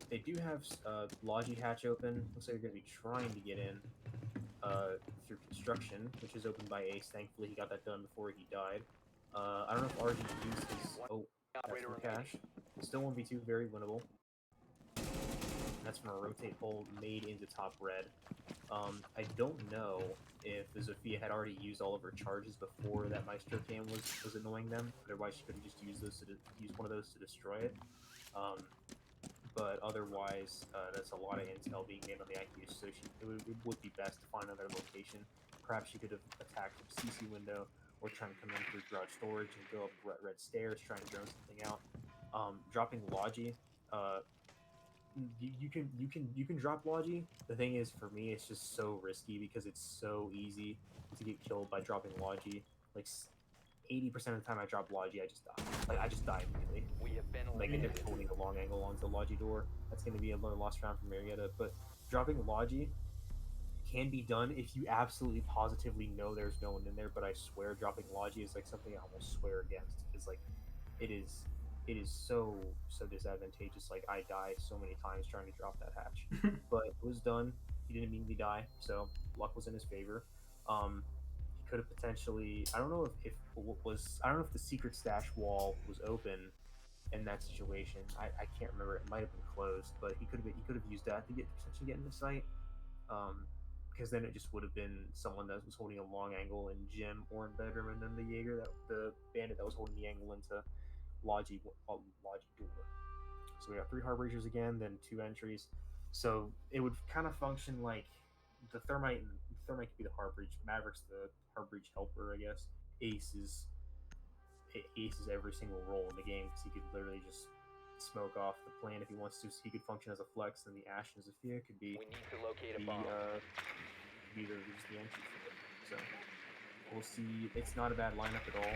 They do have Logi hatch open. Looks like they're going to be trying to get in through construction, which is opened by Ace. Thankfully, he got that done before he died. I don't know if RG used his. Oh, that's from Cash. Still 1v2, very winnable. And that's from a rotate hold made into top red. I don't know if the Zofia had already used all of her charges before that Maestro cam was annoying them. Otherwise, she could have just used one of those to destroy it. But otherwise, that's a lot of intel being made on the IQ, so it would be best to find another location. Perhaps she could have attacked from CC window, or trying to come in through garage storage and go up red stairs, trying to drone something out. Dropping Logi, you can drop Logi. The thing is, for me, it's just so risky because it's so easy to get killed by dropping Logi. Like 80% of the time I drop Logi, I just die. Like I just die immediately. We have been Like if eliminated. they're holding a long angle onto the Logi door, that's going to be another lost round for Marietta. But dropping Logi can be done if you absolutely positively know there's no one in there. But I swear, dropping Logi is like something I almost swear against. It's like it is so disadvantageous. Like I died so many times trying to drop that hatch, but it was done. He didn't immediately die, so luck was in his favor. He could have potentially. I don't know if I don't know if the secret stash wall was open in that situation. I can't remember. It might have been closed, but he could have used that to potentially get into sight. Because then it just would have been someone that was holding a long angle in gym or in bedroom, and then the Jaeger, the bandit that was holding the angle into Logi door. So we got 3 Harbreachers again, then 2 entries. So it would kind of function like the Thermite. Thermite could be the Harbreach. Maverick's the Harbreach helper, I guess. Ace is every single role in the game because he could literally just smoke off the plane if he wants to. So he could function as a flex, and the Ash and Zofia could be We need to locate a the bomb. just the entry for it. So we'll see. It's not a bad lineup at all.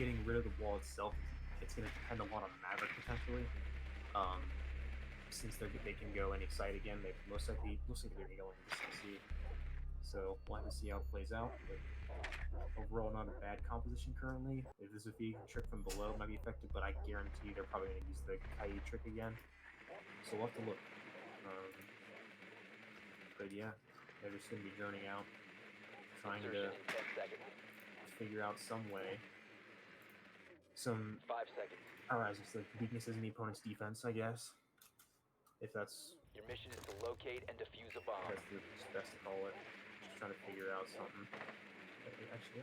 Getting rid of the wall itself, it's going to depend a lot on Maverick potentially. Since they can go any site again, they most likely they're going to go into CC. So we'll have to see how it plays out. But overall, not a bad composition currently. If this Zofia can trick from below, it might be effective, but I guarantee they're probably going to use the Kai trick again. So we'll have to look. But yeah, they're just going to be journeying out, trying Insertion to in 10 seconds. figure out some way. Some 5 seconds. just like weaknesses in the opponent's defense, I guess. If that's Your mission is to locate and defuse a bomb. the best to call it. Just trying to figure out something. Actually,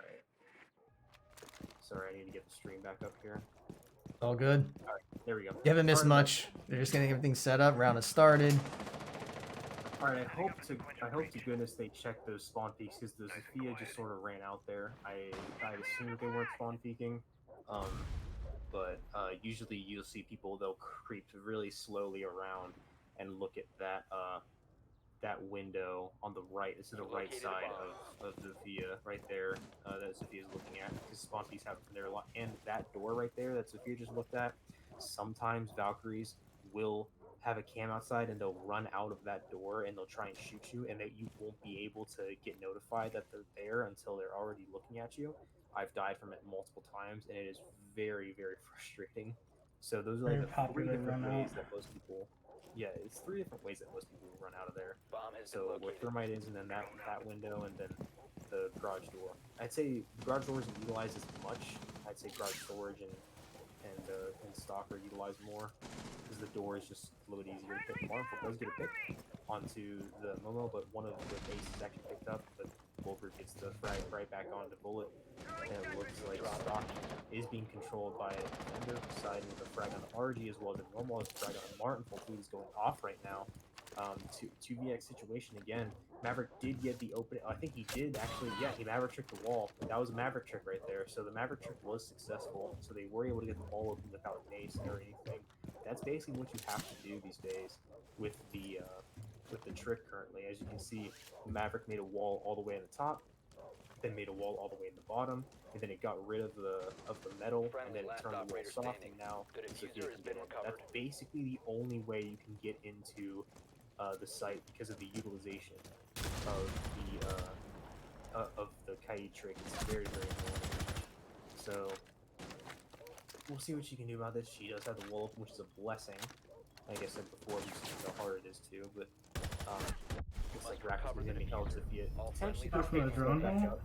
alright. Sorry, I need to get the stream back up here. All good. There we go. You haven't missed Alright, much. They're just getting everything set up. Round has started. Alright, I hope to goodness they checked those spawn peaks because the Zofia just sort of ran out there. I assumed that they weren't spawn peeking. But usually you'll see people, they'll creep really slowly around and look at that window on the right. This is the right side of Zofia right there that Zophia's looking at, because spawn peaks happen from there a lot. And that door right there that Zofia just looked at, sometimes Valkyries will have a cam outside and they'll run out of that door and they'll try and shoot you, and that you won't be able to get notified that they're there until they're already looking at you. I've died from it multiple times, and it is very, very frustrating. So those are like the 3 different ways that most people. Yeah, it's 3 different ways that most people run out of there. Bomb has So been where located. Thermite is, and then that window, and then the garage door. I'd say garage door isn't utilized as much. I'd say garage storage and stock are utilized more, because the door is just a little bit easier to pick. Marvel does get a pick onto the Momo, but one of the bases is actually picked up, but Wolver gets the frag right back on the bullet, and it looks like stock is being controlled by a defender, siding with a frag on the RG as well as a normal frag on Martin. Full is going off right now. 2vx situation again. Maverick did get the open. I think he did actually. Yeah, he Maverick tricked the wall. That was a Maverick trick right there. So the Maverick trick was successful. So they were able to get the wall open without base or anything. That's basically what you have to do these days with the trick currently. As you can see, Maverick made a wall all the way in the top, then made a wall all the way in the bottom, and then it got rid of the metal, and then it turned the wall soft, and now The Sophia diffuser has can been get in. recovered. That's basically the only way you can get into the site because of the utilization of the Kaid trick. It's very, very annoying. So we'll see what she can do about this. She does have the wall open, which is a blessing. Like I said before, we see how hard it is too, but looks like Rack's was gonna help Sophia potentially That's from the pick drone back wall? up.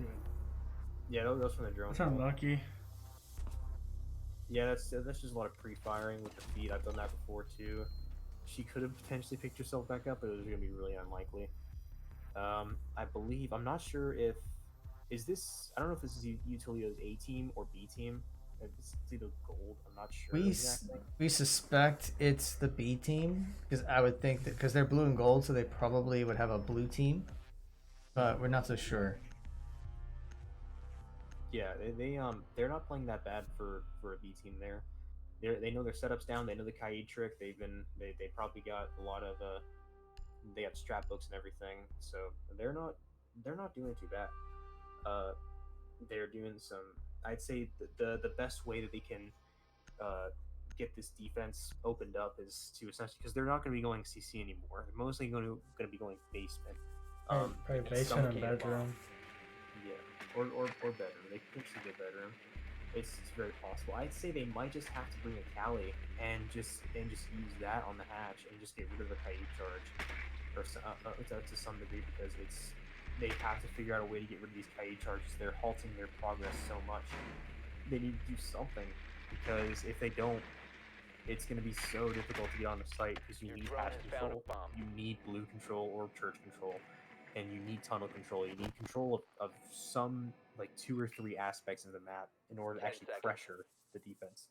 Yeah, that was from the drone. That's unlucky. Yeah, that's just a lot of pre-firing with the feet. I've done that before too. She could have potentially picked herself back up, but it was going to be really unlikely. I believe, I'm not sure if I don't know if this is Toledo's A team or B team. It's either gold. I'm not sure exactly. We suspect it's the B team because I would think that because they're blue and gold, so they probably would have a blue team, but we're not so sure. Yeah, they're not playing that bad for a B team there. They know their setups down. They know the Kaid trick. They probably got a lot of they have strap books and everything, so they're not doing too bad. They're doing some. I'd say the best way that they can get this defense opened up is to essentially, because they're not going to be going CC anymore. They're mostly going to be going basement. Probably and basement and suffocating bedroom. Yeah, or bedroom. They could potentially get bedroom. It's very possible. I'd say they might just have to bring a Cali and just use that on the hatch and just get rid of the Kaid charge, or to some degree, because they have to figure out a way to get rid of these Kaid charges. They're halting their progress so much. They need to do something, because if they don't, it's going to be so difficult to get on the site because you Your need drone hatch has found a control, bomb. you need blue control or church control, and you need tunnel control. You need control of some, like 2 or 3 aspects of the map in order to 10 actually seconds. pressure the defense.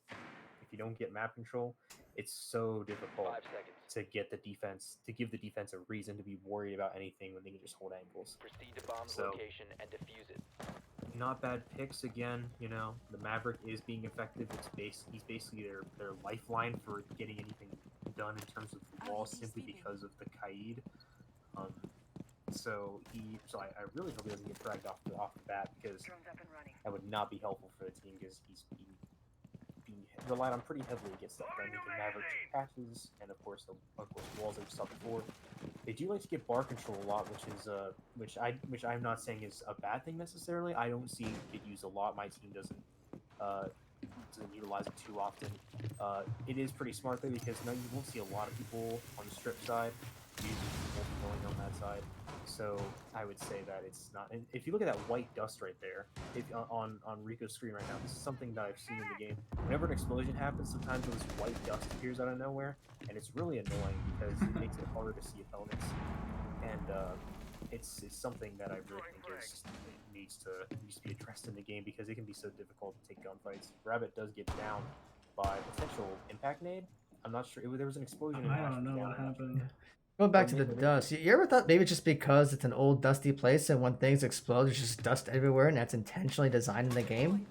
If you don't get map control, it's so difficult 5 seconds. to give the defense a reason to be worried about anything when they can just hold angles. Proceed to bomb's So- location and defuse it. Not bad picks again. You know, the Maverick is being effective. He's basically their lifeline for getting anything done in terms of the wall, simply because of the Kaid. So I really hope he doesn't get dragged off the bat, because that would not be helpful for the team, because he's being relied on pretty heavily to get stuff done. He can Maverick patches, and of course walls that we saw before. They do like to get bar control a lot, which I'm not saying is a bad thing necessarily. I don't see it used a lot. My team doesn't utilize it too often. It is pretty smart though, because now you won't see a lot of people on the strip side using going on that side. So I would say that it's not. And if you look at that white dust right there, on Rico's screen right now, this is something that I've seen in the game. Whenever an explosion happens, sometimes this white dust appears out of nowhere, and it's really annoying because it makes it harder to see opponents. And it's something that I really think needs to be addressed in the game, because it can be so difficult to take gunfights. Rabbit does get down by potential impact nade. I'm not sure. There was an explosion. I don't know what happened. Going back to the dust, you ever thought maybe just because it's an old dusty place and when things explode, there's just dust everywhere, and that's intentionally designed in the game?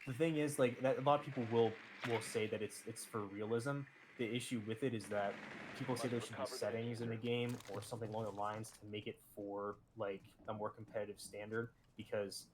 The thing is, like, that a lot of people will say that it's for realism. The issue with it is that people say there should be settings in the game or something along the lines to make it for like a more competitive standard, because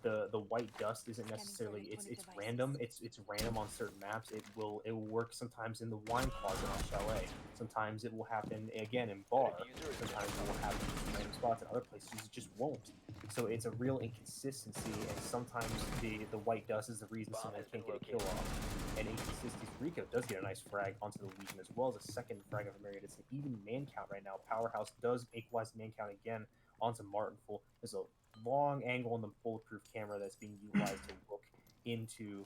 the white dust isn't necessarily it's random. It's random on certain maps. It will work sometimes in the wine closet on Chalet. Sometimes it will happen again in bar. Sometimes it will happen in random spots, and other places it just won't. So it's a real inconsistency, and sometimes the white dust is the reason someone can't get a kill off. And inconsistency. Rico does get a nice frag onto the Legion, as well as a second frag of Marietta. It's an even man count right now. Powerhouse does equalize the man count again onto Martinful. There's a long angle on the bulletproof camera that's being utilized to look into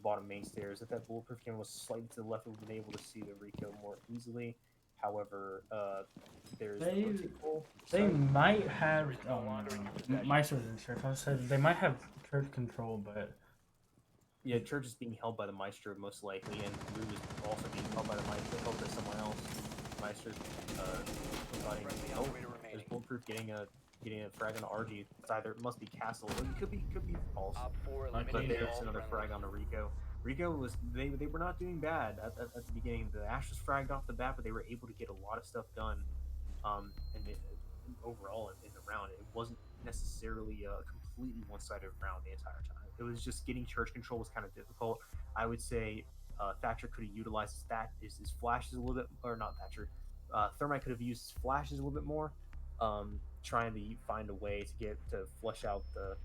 bottom main stairs. If that bulletproof camera was slightly to the left, we would have been able to see the Rico more easily. However, there's They might have Maestro's in church. I said they might have church control, but yeah, church is being held by the Maestro most likely, and Blue is also being held by the Maestro, held by someone else. Meister providing. Oh, there's Bulletproof getting a frag on the RG. It's either it must be Castle, or it could be false. Op 4 But eliminated there's all another frag friendlies. on the Rico. Rico was they were not doing bad at the beginning. The Ash was fragged off the bat, but they were able to get a lot of stuff done. Overall in the round, it wasn't necessarily a completely one-sided round the entire time. It was just getting church control was kind of difficult. I would say Thatcher could have utilized his flashes a little bit, or not Thatcher. Thermite could have used his flashes a little bit more, trying to find a way to flush out the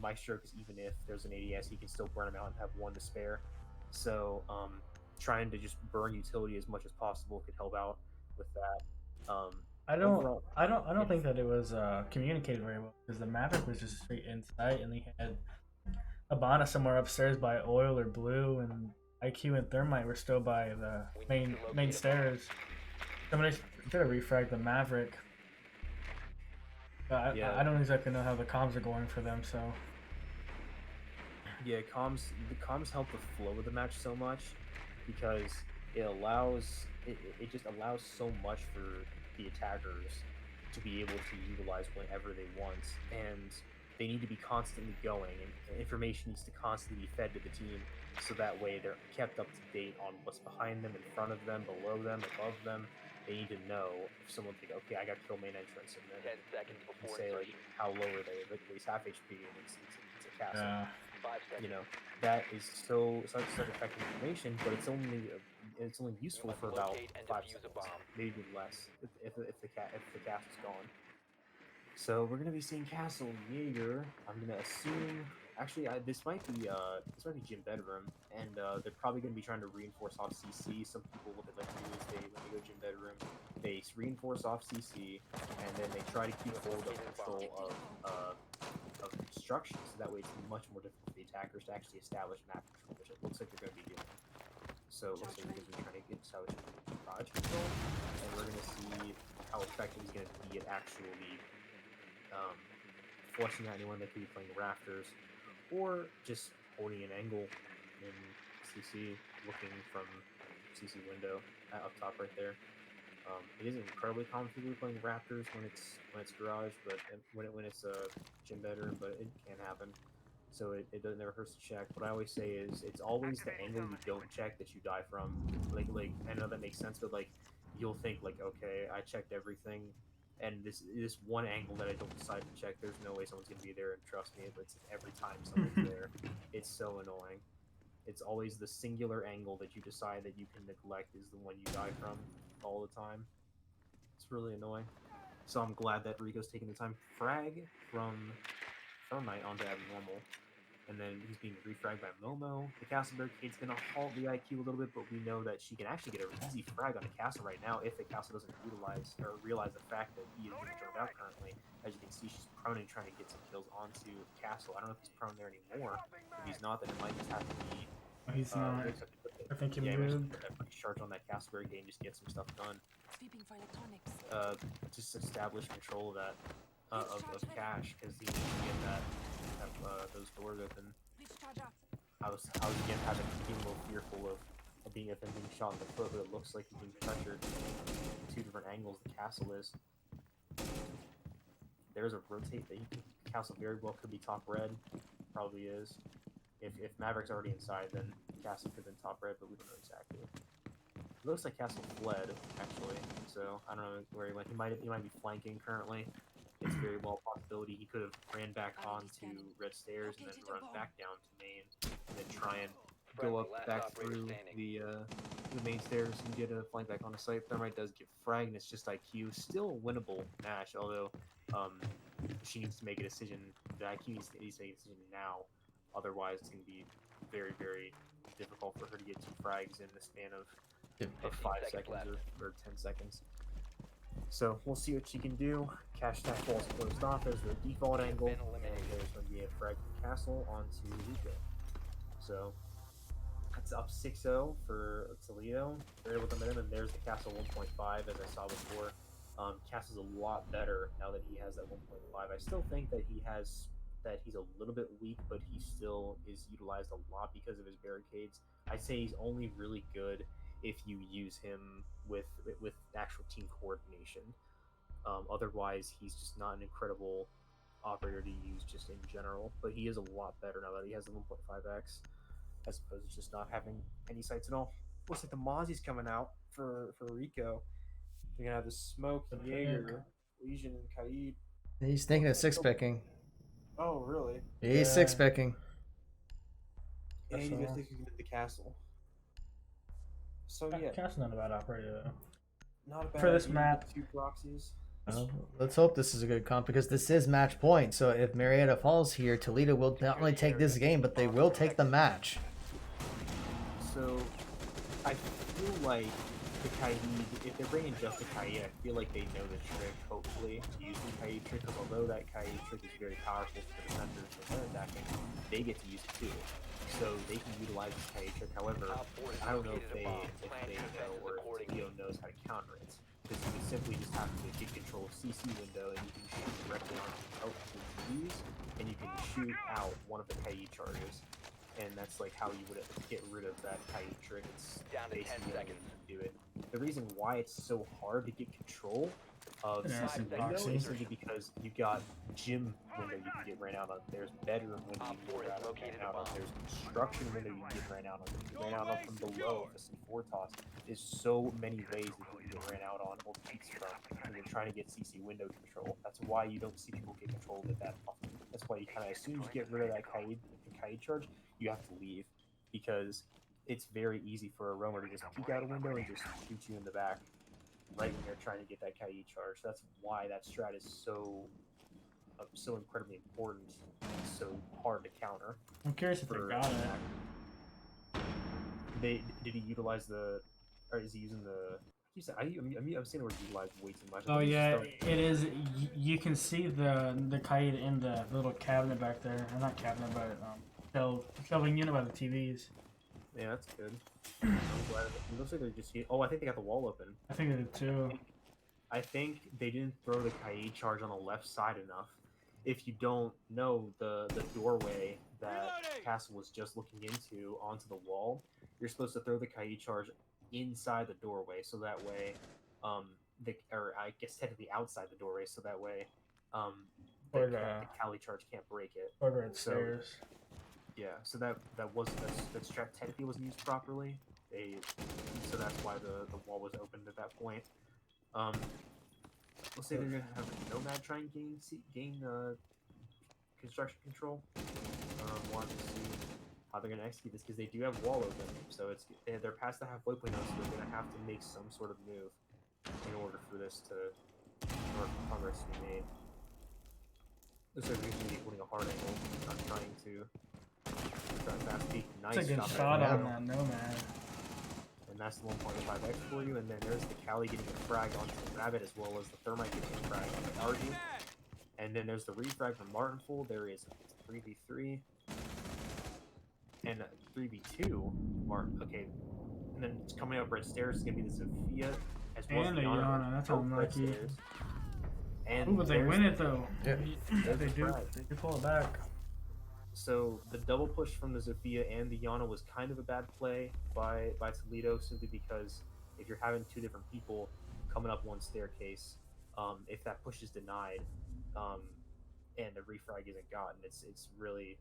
Maestro, because even if there's an ADS, he can still burn him out and have one to spare. So trying to just burn utility as much as possible could help out with that. I Overall, don't think that it was communicated very well, because the Maverick was just straight in sight, and he had Abana somewhere upstairs by Oil or Blue, and IQ and Thermite were still by the main stairs. Somebody should have refragged the Maverick. But Yeah. I don't exactly know how the comms are going for them, so. Yeah, the comms help the flow of the match so much, because it just allows so much for the attackers to be able to utilize whenever they want, and they need to be constantly going, and information needs to constantly be fed to the team, so that way they're kept up to date on what's behind them, in front of them, below them, above them. They need to know if someone think, okay, I got kill main entrance, and then 10 seconds you before say like insertion. how low are they? Like at least half HP, and it's a castle. 5 seconds. You know, that is such effective information, but it's only useful must for about locate and 5 defuse a seconds, bomb. maybe less if the castle's gone. So we're gonna be seeing Castle Jaeger. I'm gonna assume. Actually, this might be Gym Bedroom, and they're probably gonna be trying to reinforce off CC. Some people, what they like to do is when they go Gym Bedroom, they reinforce off CC, and then they try to keep hold of control of construction, so that way it's much more difficult for the attackers to actually establish map control, which it looks like they're going to be doing. So it looks like they're going to be trying to establish garage control, and we're going to see how effective he's going to be at actually flushing out anyone that could be playing rafters, or just holding an angle in CC, looking from CC window up top right there. It isn't incredibly common for people playing Raptors when it's garage, but when it's a gym bedroom, but it can happen. So it doesn't never hurts to check. What I always say is it's always the angle you don't check that you die from. Like I know that makes sense, but like you'll think like, okay, I checked everything, and this one angle that I don't decide to check, there's no way someone's gonna be there, and trust me, it's every time someone's there. It's so annoying. It's always the singular angle that you decide that you can neglect is the one you die from all the time. It's really annoying. So I'm glad that Rico's taking the time to frag from Thermite onto Abnormal. And then he's being refragged by Momo. The Castle Barricade's going to halt the IQ a little bit, but we know that she can actually get an easy frag on the Castle right now if the Castle doesn't utilize or realize the fact that he is being turned out currently. As you can see, she's prone and trying to get some kills onto the Castle. I don't know if he's prone there anymore. If he's not, then it might just have to be... He's not. I think he yeah, moved. charge on that Castle Barricade and just get some stuff done. Sweeping for electronics. Just establish control of that of cash, because he needs to get those doors open. I was again being a little fearful of being shot in the foot, but it looks like he's being pressured in 2 different angles. The Castle is. There's a rotate that Castle very well could be top red, probably is. If Maverick's already inside, then Castle could have been top red, but we don't know exactly. It looks like Castle fled, actually, so I don't know where he went. He might be flanking currently. It's very well a possibility he could have ran back onto red stairs and then run back down to main, and then try and go up back through the main stairs and get a flank back on the site. Thermite does get frag, and it's just IQ. Still a winnable match, although she needs to make a decision. The IQ needs to make a decision now. Otherwise, it's going to be very, very difficult for her to get 2 frags in the span of 5 seconds or 10 seconds. So we'll see what she can do. Cash Tack Fall's closed off. There's the default angle, and there's going to be a frag from Castle onto Rico. So that's up 6-0 for Toledo. They're able to win, and there's the Castle 1.5 as I saw before. Castle's a lot better now that he has that 1.5. I still think that he's a little bit weak, but he still is utilized a lot because of his barricades. I'd say he's only really good if you use him with actual team coordination. Otherwise, he's just not an incredible operator to use just in general. But he is a lot better now that he has the 1.5x, as opposed to just not having any sights at all. Looks like the Mozzie's coming out for Rico. They're gonna have the Smoke, The Jaeger, Legion, and Kaid. He's thinking of six picking. Oh, really? He's six picking. And he's That's gonna all. take the castle. So yeah, Cast's not a bad operator though. not a bad For this idea. map. 2 proxies. Let's hope this is a good comp because this is match point. So if Marietta falls here, Toledo will not only take this game, but they will take the match. So I feel like the Kaid, if they're bringing just the Kaid, I feel like they know the trick, hopefully, to use the Kaid trick, because although that Kaid trick is very powerful for the defenders when they're attacking, they get to use it too. So they can utilize this Kaid trick. However, I don't know if they know or if Theo knows how to counter it. Because you can simply just have to get control of CC window and you can shoot directly onto the TVs and you can shoot out one of the Kaid charges. And that's like how you would get rid of that Kaid trick. It's Down to 10 basically how you seconds. can do it. The reason why it's so hard to get control of Yeah, CC window proxy. is simply because you got gym window you can get ran out on. There's bedroom window you can get ran out on. There's construction window you can get ran out on. You can ran out on from below the C4 toss. There's so many ways that you can get ran out on or peeks from when you're trying to get CC window control. That's why you don't see people get control of it that often. That's why you kind of, as soon as you get rid of that Kaid charge, you have to leave, because it's very easy for a roamer to just peek out a window and just shoot you in the back right when you're trying to get that Kaid charge. That's why that strat is so incredibly important, so hard to counter. I'm curious if they for got it. Did he utilize the, or is he using the? I'm seeing the word utilize way too much. Oh yeah, it is. You can see the Kaid in the little cabinet back there. Or not cabinet, but shelving unit by the TVs. Yeah, that's good. I'm glad. It looks like they're just. Oh, I think they got the wall open. I think they did too. I think they didn't throw the Kaid charge on the left side enough. If you don't know, the doorway that Castle was just looking into onto the wall, you're supposed to throw the Kaid charge inside the doorway, so that way, or I guess technically outside the doorway, so that way, the Cali charge can't break it. Order at stairs. Yeah, so that strat technically wasn't used properly. So that's why the wall was opened at that point. Let's say they're gonna have a Nomad try and gain construction control. Want to see how they're gonna execute this, because they do have wall open, so they're past the halfway point now, so they're gonna have to make some sort of move in order for this for progress to be made. Looks like they're going to be holding a hard angle, not trying to try fast peek. Nice It's a good shot shot right on now. that Nomad. And that's the 1.5x for you, and then there's the Cali getting a frag onto the Rabbit, as well as the Thermite getting a frag on the RG. And then there's the refrag from Martinful. There is a 3v3 and a 3v2. Martin, okay. And then it's coming up red stairs is going to be the Sophia, as well And as the the Yana, that's unlucky. And Ooh, but they there's win the- it though. Yeah. there's They the do. frag. They do pull it back. So the double push from the Zofia and the Yana was kind of a bad play by Toledo, simply because if you're having two different people coming up one staircase, if that push is denied, and the refrag isn't gotten, it's really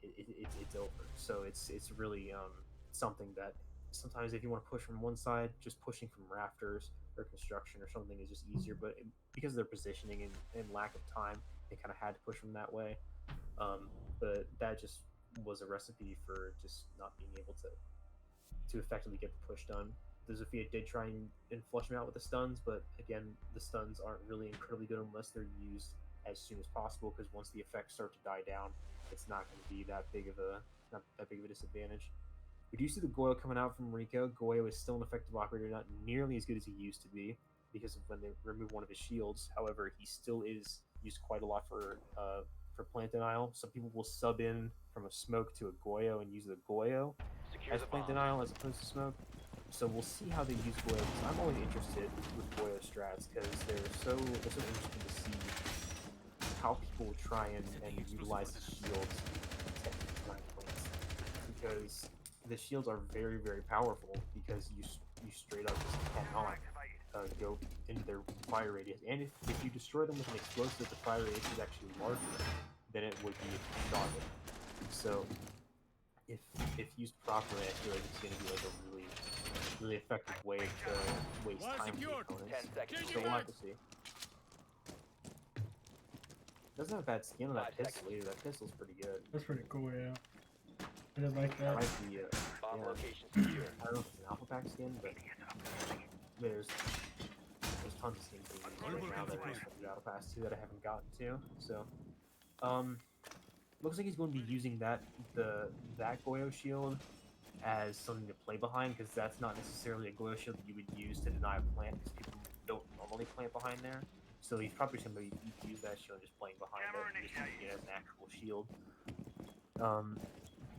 it's over. So it's really something that sometimes if you want to push from one side, just pushing from rafters or construction or something is just easier. But because of their positioning and lack of time, they kind of had to push them that way. But that just was a recipe for just not being able to effectively get the push done. The Zofia did try and flush them out with the stuns, but again, the stuns aren't really incredibly good unless they're used as soon as possible, because once the effects start to die down, it's not going to be that big of a disadvantage. We do see the Goyo coming out from Rico. Goyo is still an effective operator, not nearly as good as he used to be because of when they remove one of his shields. However, he still is used quite a lot for plant denial. Some people will sub in from a smoke to a Goyo and use the Goyo Secure as the plant bomb. denial as opposed to smoke. So we'll see how they use Goyo. I'm always interested with Goyo strats because they're so interesting to see how people will try and utilize the shields to protect plants. Because the shields are very, very powerful because you straight up just cannot go into their fire radius. And if you destroy them with an explosive, the fire radius is actually larger than it would be if you shot it. So if used properly, I feel like it's going to be like a really effective way to waste time with opponents. 10 seconds. So we'll have to see. Doesn't have a bad skin on that 5 pistol either. That pistol's pretty good. That's pretty cool, yeah. I did like That that. might be Bomb yeah. location secure. I don't know if it's an alpha pack skin, but there's tons of skins being used right now that are from the battle pass too that I haven't gotten to. So looks like he's going to be using that Goyo shield as something to play behind, because that's not necessarily a Goyo shield that you would use to deny a plant, because people don't normally plant behind there. So he's probably somebody you can use that shield just playing behind it and just using it as an actual shield.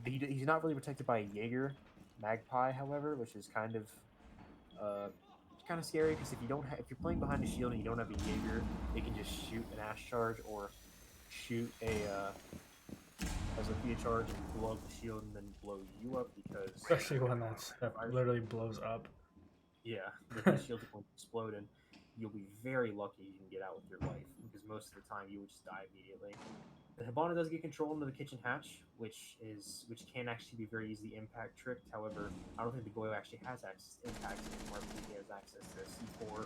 He's not really protected by a Jaeger Magpie, however, which is kind of scary, because if you're playing behind a shield and you don't have a Jaeger, it can just shoot an Ash charge or shoot a Sophia charge and blow up the shield and then blow you up, because Especially one that literally blows up. yeah, the shield's going to explode and you'll be very lucky you can get out with your life, because most of the time you would just die immediately. The Hibana does get control into the kitchen hatch, which can actually be very easily impact tricked. However, I don't think the Goyo actually has access to impact anymore. He has access to C4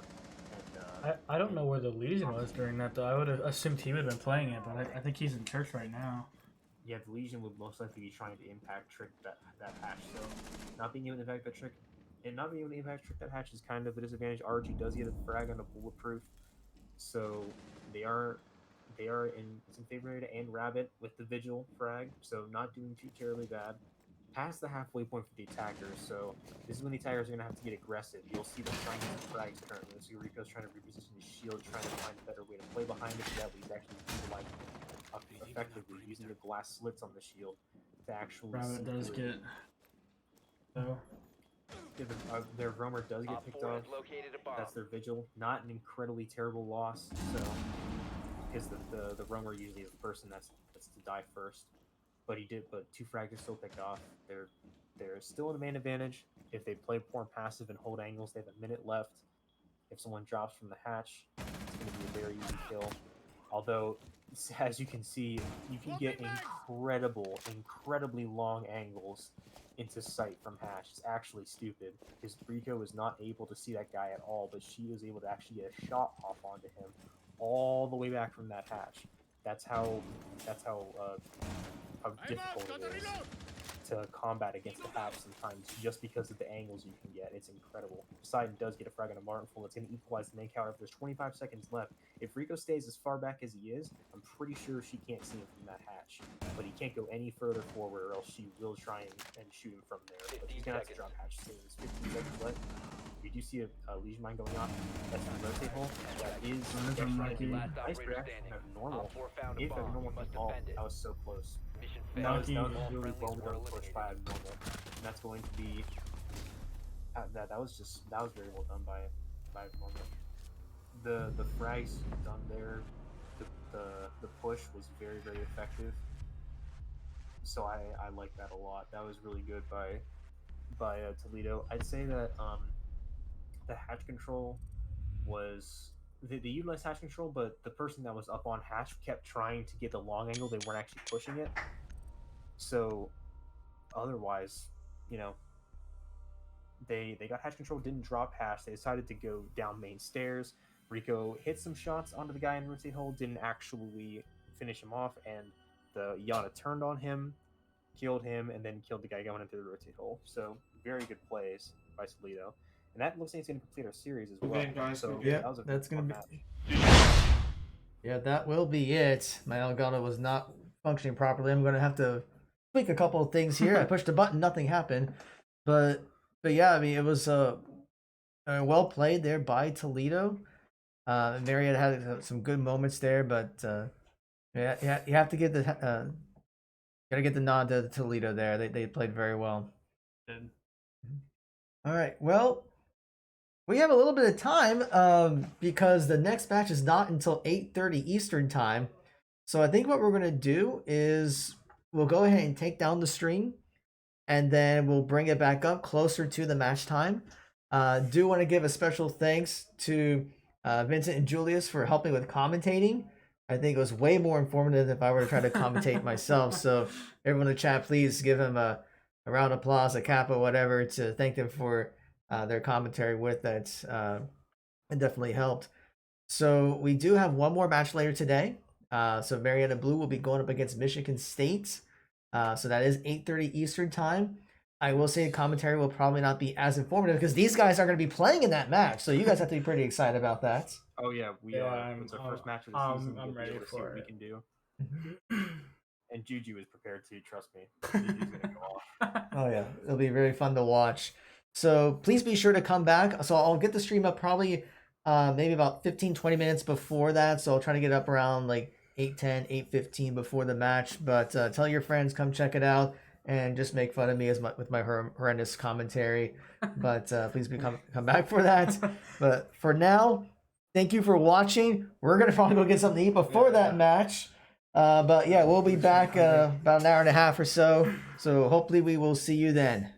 and I don't know where the Legion was during that, though. I would have assumed he would have been playing it, but I think he's in church right now. yeah, the Legion would most likely be trying to impact trick that hatch. So not being able to impact that trick that hatch is kind of a disadvantage. RG does get a frag on a bulletproof, so they are in some favor area and Rabbit with the Vigil frag, so not doing too terribly bad. Past the halfway point for the attackers, so this is when the attackers are going to have to get aggressive. You'll see them trying to get frags currently. So Rico's trying to reposition his shield, trying to find a better way to play behind it, so that way he's actually utilizing it effectively, using the glass slits on the shield to actually Rabbit does through. get. So. Yeah, their roamer does get Op picked 4 off. has located a bomb. That's their Vigil. Not an incredibly terrible loss, so because the roamer usually is the person that's to die first. But two frags are still picked off. They're still in a man advantage. If they play poor and passive and hold angles, they have a minute left. If someone drops from the hatch, it's going to be a very easy kill. Although, as you can see, you can get incredibly long angles into sight from hatch. It's actually stupid, because Rico was not able to see that guy at all, but she was able to actually get a shot off onto him all the way back from that hatch. That's how difficult it is to combat against the hatch sometimes, just because of the angles you can get. It's incredible. Poseidon does get a frag on a Martinful. It's going to equalize the main counter. There's 25 seconds left. If Rico stays as far back as he is, I'm pretty sure she can't see him from that hatch. But he can't go any further forward, or else she will try and shoot him from there. But she's going to have to drop hatch soon. There's 15 seconds left. We do see a Legion Mine going off. That's the rotate hole. That is unlucky. Last nice operator reaction standing. of normal. Op 4 found a If bomb. abnormal You must can fall, defend it. that was so close. Mission That was failed. a All really friendlies well were done push by eliminated. abnormal. And that's going to be that was very well done by abnormal. The frags done there, the push was very, very effective. So I like that a lot. That was really good by Toledo. I'd say that the hatch control was they utilized hatch control, but the person that was up on hatch kept trying to get the long angle. They weren't actually pushing it. So otherwise, they got hatch control, didn't drop hatch. They decided to go down main stairs. Rico hit some shots onto the guy in rotate hole, didn't actually finish him off, and the Yana turned on him, killed him, and then killed the guy going into the rotate hole. So very good plays by Toledo. And that looks like it's going to complete our series as well. Okay, guys, so yeah, that was a that's fun gonna be. match. Yeah, that will be it. My Elgato was not functioning properly. I'm gonna have to tweak a couple of things here. I pushed a button, nothing happened. But yeah, I mean, it was well played there by Toledo. Marietta had some good moments there, but yeah, you have to get gotta get the nod to Toledo there. They played very well. All right, well, we have a little bit of time because the next match is not until 8:30 Eastern time. So I think what we're gonna do is we'll go ahead and take down the stream. and then we'll bring it back up closer to the match time. Do want to give a special thanks to Vincent and Julius for helping with commentating. I think it was way more informative if I were to try to commentate myself. So everyone in the chat, please give him a round of applause, a kappa, whatever, to thank them for their commentary with that. It definitely helped. So we do have one more match later today. So Marietta Blue will be going up against Michigan State. So that is 8:30 Eastern time. I will say commentary will probably not be as informative because these guys are going to be playing in that match. So you guys have to be pretty excited about that. Oh yeah, we Yeah, are. It's our first match of the season. I'm We'll be ready able to see for what we it. can do. And Juju is prepared to, trust me. Juju's gonna go off. Oh yeah, it'll be very fun to watch. So please be sure to come back. So I'll get the stream up probably maybe about 15-20 minutes before that. So I'll try to get up around like 8:10, 8:15 before the match. But tell your friends, come check it out, and just make fun of me with my horrendous commentary. But please come back for that. But for now, thank you for watching. We're gonna probably go get something to eat before that match. But yeah, we'll be back about an hour and a half or so. So hopefully we will see you then.